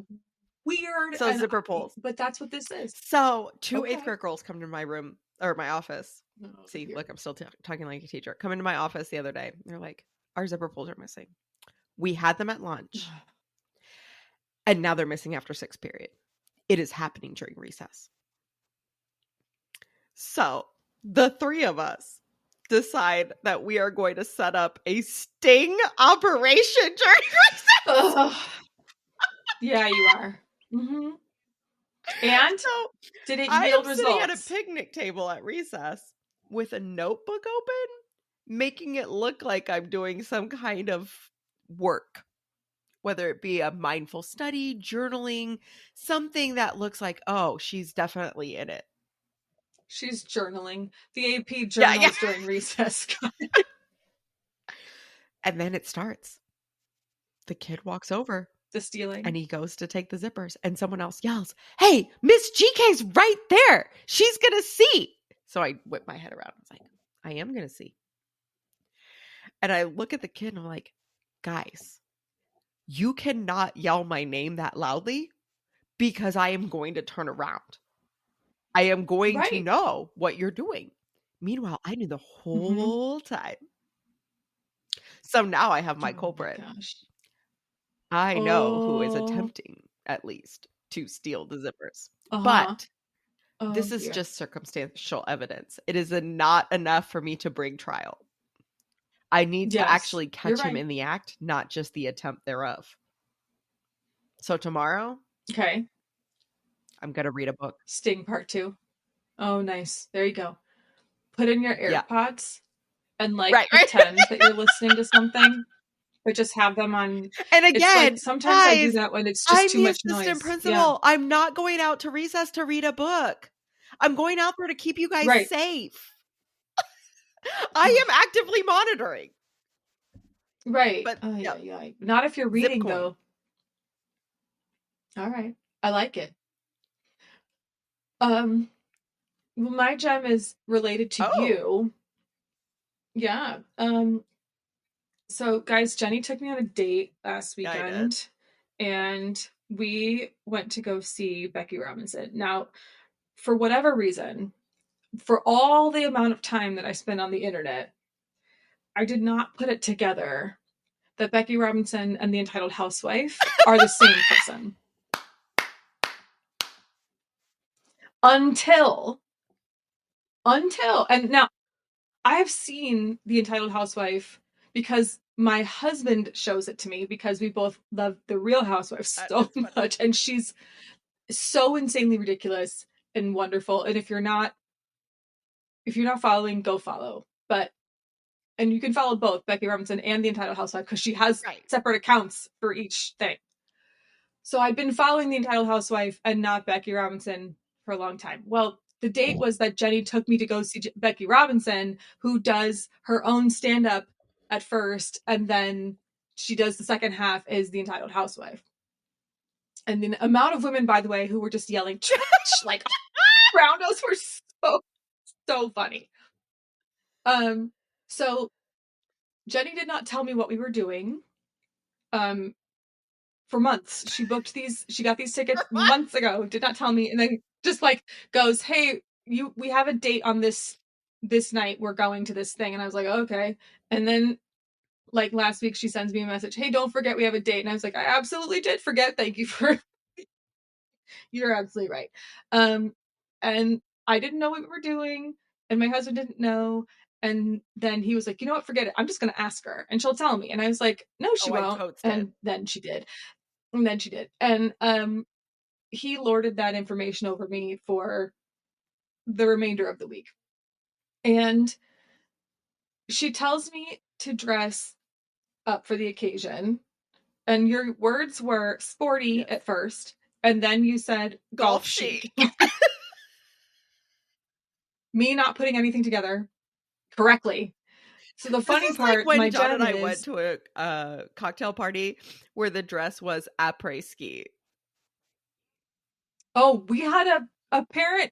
Speaker 2: weird,
Speaker 1: So
Speaker 2: and
Speaker 1: zipper pulls.
Speaker 2: but that's what this is.
Speaker 1: So two eighth
Speaker 2: Okay.
Speaker 1: grade girls come to my room or my office.
Speaker 2: Oh,
Speaker 1: See,
Speaker 2: dear.
Speaker 1: look, I'm still talking like a teacher. Come into my office the other day. They're like, our zipper pulls are missing. We had them at lunch, and now they're missing after sixth period. It is happening during recess. So the three of us decide that we are going to set up a sting operation during recess.
Speaker 2: Ugh. Yeah, you are. And
Speaker 1: So
Speaker 2: did it
Speaker 1: I
Speaker 2: yield
Speaker 1: am sitting at a
Speaker 2: results?
Speaker 1: picnic table at recess with a notebook open, making it look like I'm doing some kind of work, whether it be a mindful study, journaling, something that looks like, oh, she's definitely in it.
Speaker 2: She's journaling. The AP
Speaker 1: Yeah, yeah.
Speaker 2: journals during recess.
Speaker 1: And then it starts. The kid walks over
Speaker 2: The stealing.
Speaker 1: and he goes to take the zippers, and someone else yells, "Hey, Miss GK's right there. She's going to see." So I whip my head around. I was like, I am going to see. And I look at the kid and I'm like, guys, you cannot yell my name that loudly because I am going to turn around. I am going to
Speaker 2: Right.
Speaker 1: know what you're doing. Meanwhile, I knew the whole time. So now I have my
Speaker 2: Oh my
Speaker 1: culprit.
Speaker 2: gosh.
Speaker 1: I know who is
Speaker 2: Oh,
Speaker 1: attempting, at least, to steal the zippers.
Speaker 2: uh-huh.
Speaker 1: But
Speaker 2: Oh
Speaker 1: this is
Speaker 2: dear.
Speaker 1: just circumstantial evidence. It is not enough for me to bring trial. I need to
Speaker 2: Yes,
Speaker 1: actually
Speaker 2: you're
Speaker 1: catch him
Speaker 2: right.
Speaker 1: in the act, not just the attempt thereof. So tomorrow,
Speaker 2: Okay.
Speaker 1: I'm going to read a book.
Speaker 2: Sting part two. Oh, nice. There you go. Put in your
Speaker 1: Yeah.
Speaker 2: AirPods and like
Speaker 1: Right, right.
Speaker 2: pretend that you're listening to something, but just have them on.
Speaker 1: And
Speaker 2: It's like
Speaker 1: again,
Speaker 2: sometimes I do
Speaker 1: guys,
Speaker 2: that when it's just
Speaker 1: I'm
Speaker 2: too
Speaker 1: the
Speaker 2: much
Speaker 1: assistant
Speaker 2: noise. Yeah.
Speaker 1: principal. I'm not going out to recess to read a book. I'm going out there to keep you guys
Speaker 2: Right.
Speaker 1: safe. I am actively monitoring.
Speaker 2: Right.
Speaker 1: But
Speaker 2: Oh
Speaker 1: yeah,
Speaker 2: yeah, yeah. Not if you're
Speaker 1: zip
Speaker 2: reading
Speaker 1: coin.
Speaker 2: though. All right. I like it. Um, well, my gem is related to
Speaker 1: Oh,
Speaker 2: you. Yeah. So guys, Jenny took me on a date last
Speaker 1: yeah, I did.
Speaker 2: weekend and we went to go see Becky Robinson. Now, for whatever reason, for all the amount of time that I spent on the internet, I did not put it together that Becky Robinson and the Entitled Housewife are the same person. Until and now I have seen the Entitled Housewife because my husband shows it to me because we both love the Real Housewives so
Speaker 1: It's funny.
Speaker 2: much, and she's so insanely ridiculous and wonderful. And if you're not following, go follow. But and you can follow both Becky Robinson and the Entitled Housewife because she has
Speaker 1: Right.
Speaker 2: separate accounts for each thing. So I've been following the Entitled Housewife and not Becky Robinson for a long time. Well, the date was that Jenny took me to go see Becky Robinson, who does her own stand up at first, and then she does the second half as the Entitled Housewife. And the amount of women, by the way, who were just yelling trash like around us were so funny. So Jenny did not tell me what we were doing. Um, for months. She got these tickets
Speaker 1: What?
Speaker 2: months ago, did not tell me, and then just like goes, "Hey, we have a date on this night. We're going to this thing." And I was like, "Okay." And then like last week she sends me a message, "Hey, don't forget we have a date." And I was like, "I absolutely did forget. Thank you for you're absolutely right." And I didn't know what we were doing, and my husband didn't know. And then he was like, "You know what? Forget it. I'm just going to ask her and she'll tell me." And I was like, "No, she
Speaker 1: Oh, I
Speaker 2: won't."
Speaker 1: totes did.
Speaker 2: And then she did. And then she did. And he lorded that information over me for the remainder of the week. And she tells me to dress up for the occasion. And your words were sporty
Speaker 1: Yes.
Speaker 2: at first, and then you said golf
Speaker 1: Golf
Speaker 2: chic.
Speaker 1: chic.
Speaker 2: me not putting anything together correctly. So the
Speaker 1: This
Speaker 2: funny
Speaker 1: is like
Speaker 2: part,
Speaker 1: when
Speaker 2: my
Speaker 1: John
Speaker 2: gem
Speaker 1: and I went
Speaker 2: is,
Speaker 1: to a cocktail party where the dress was après ski.
Speaker 2: oh, we had a parent,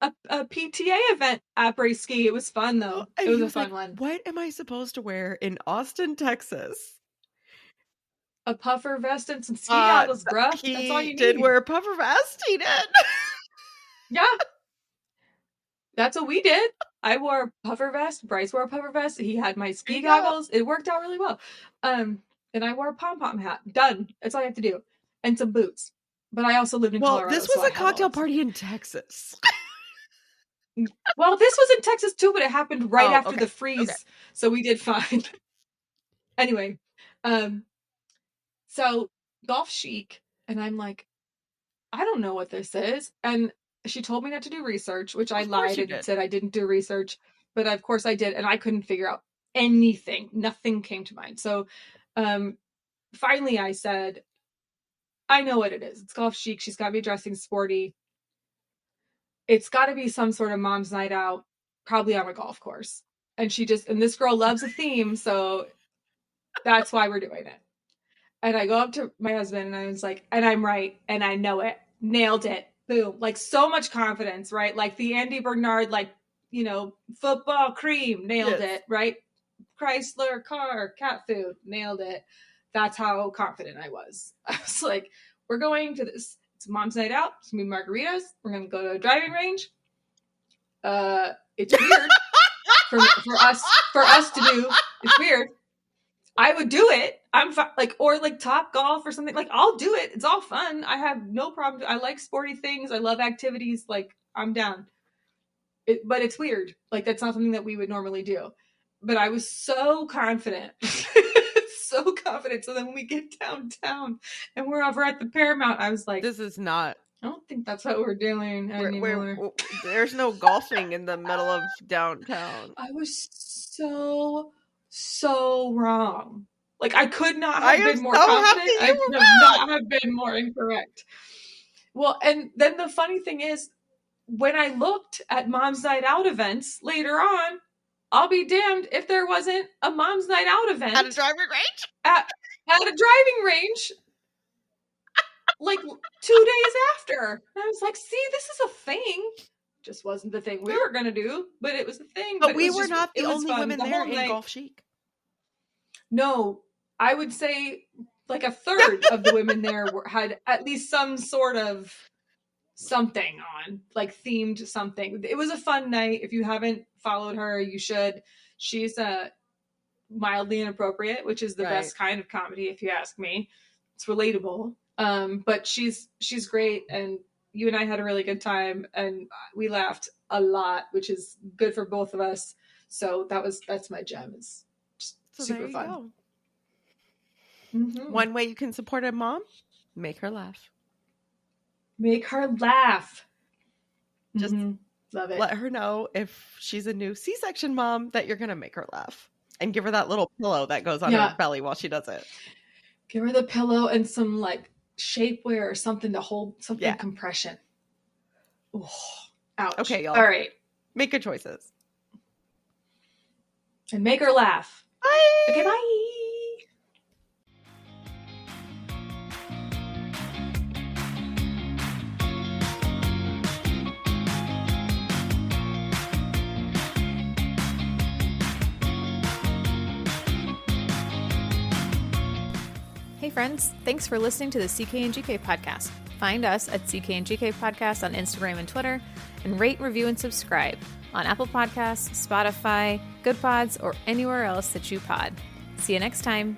Speaker 2: a PTA event après ski. It was fun though.
Speaker 1: And
Speaker 2: It was
Speaker 1: he
Speaker 2: a
Speaker 1: was like,
Speaker 2: fun one.
Speaker 1: what am I supposed to wear in Austin, Texas?
Speaker 2: A puffer vest and some ski goggles, bruh. That's all
Speaker 1: He
Speaker 2: you
Speaker 1: did
Speaker 2: need.
Speaker 1: wear a puffer vest. He did.
Speaker 2: Yeah, that's what we did. I wore a puffer vest. Bryce wore a puffer vest. He had my
Speaker 1: There
Speaker 2: ski
Speaker 1: you go.
Speaker 2: goggles. It worked out really well. And I wore a pom pom hat. Done. That's all you have to do. And some boots. But I also lived in
Speaker 1: Well,
Speaker 2: Colorado,
Speaker 1: this
Speaker 2: so
Speaker 1: was
Speaker 2: I
Speaker 1: a
Speaker 2: had all
Speaker 1: cocktail
Speaker 2: that stuff.
Speaker 1: party in Texas.
Speaker 2: Well, this was in Texas too, but it happened right
Speaker 1: Oh,
Speaker 2: after
Speaker 1: okay.
Speaker 2: the freeze, so we did fine. Anyway, so golf chic, and I'm like, I don't know what this is. And she told me not to do research, which I
Speaker 1: Of course
Speaker 2: lied
Speaker 1: you
Speaker 2: and
Speaker 1: did.
Speaker 2: said I didn't do research, but of course I did, and I couldn't figure out anything. Nothing came to mind. So finally I said, I know what it is. It's golf chic. She's got me dressing sporty. It's got to be some sort of mom's night out, probably on a golf course. And and this girl loves a theme, so that's why we're doing it. And I go up to my husband and I was like, and I'm right, and I know it. Nailed it. Boom. Like so much confidence, right? Like the Andy Bernard, like, football cream, nailed
Speaker 1: Yes.
Speaker 2: it, right? Chrysler car, cat food, nailed it. That's how confident I was. I was like, we're going to this. It's mom's night out. It's gonna be margaritas. We're gonna go to a driving range. It's weird for us to do. It's weird. I would do it. I'm like, or like Top Golf or something. Like, I'll do it. It's all fun. I have no problem. I like sporty things. I love activities. Like, I'm down. But it's weird. Like, that's not something that we would normally do. But I was so confident. So confident. So then when we get downtown and we're over at the Paramount, I was like,
Speaker 1: This is not
Speaker 2: I don't think that's what we're doing anymore.
Speaker 1: there's no golfing in the middle of downtown.
Speaker 2: I was so wrong. Like, I could not
Speaker 1: I
Speaker 2: have
Speaker 1: am
Speaker 2: been more
Speaker 1: so happy
Speaker 2: confident. I
Speaker 1: you
Speaker 2: could
Speaker 1: were
Speaker 2: have
Speaker 1: wrong.
Speaker 2: not have been more incorrect. Well, and then the funny thing is, when I looked at Mom's Night Out events later on, I'll be damned if there wasn't a Mom's Night Out event
Speaker 1: At a driving range?
Speaker 2: at a driving range like 2 days after. And I was like, see, this is a thing. Just wasn't the thing we were going to do, but it was a thing.
Speaker 1: But
Speaker 2: it
Speaker 1: we
Speaker 2: was
Speaker 1: were
Speaker 2: just,
Speaker 1: not
Speaker 2: it
Speaker 1: the
Speaker 2: was
Speaker 1: only
Speaker 2: fun.
Speaker 1: women
Speaker 2: The
Speaker 1: there
Speaker 2: whole
Speaker 1: in
Speaker 2: night.
Speaker 1: golf chic.
Speaker 2: No, I would say like a third of the women there had at least some sort of something on, like themed something. It was a fun night. If you haven't followed her, you should. She's mildly inappropriate, which is the best kind of comedy, if you ask me. It's relatable. But she's great, and you and I had a really good time, and we laughed a lot, which is good for both of us. So that's my gem. It's
Speaker 1: So
Speaker 2: super
Speaker 1: there you
Speaker 2: fun.
Speaker 1: go.
Speaker 2: Mm-hmm.
Speaker 1: One way you can support a mom, make her laugh.
Speaker 2: Make her laugh.
Speaker 1: Just
Speaker 2: love it.
Speaker 1: let her know if she's a new C-section mom that you're going to make her laugh. And give her that little pillow that goes on her belly while she does it.
Speaker 2: Give her the pillow and some like shapewear or something to hold something compression. Ooh, ouch.
Speaker 1: Okay, y'all.
Speaker 2: All right.
Speaker 1: Make good choices.
Speaker 2: And make her laugh.
Speaker 1: Bye.
Speaker 2: Okay, bye.
Speaker 3: Hey friends, thanks for listening to the CK and GK podcast. Find us at CK and GK podcast on Instagram and Twitter, and rate, review, and subscribe on Apple Podcasts, Spotify, Good Pods, or anywhere else that you pod. See you next time.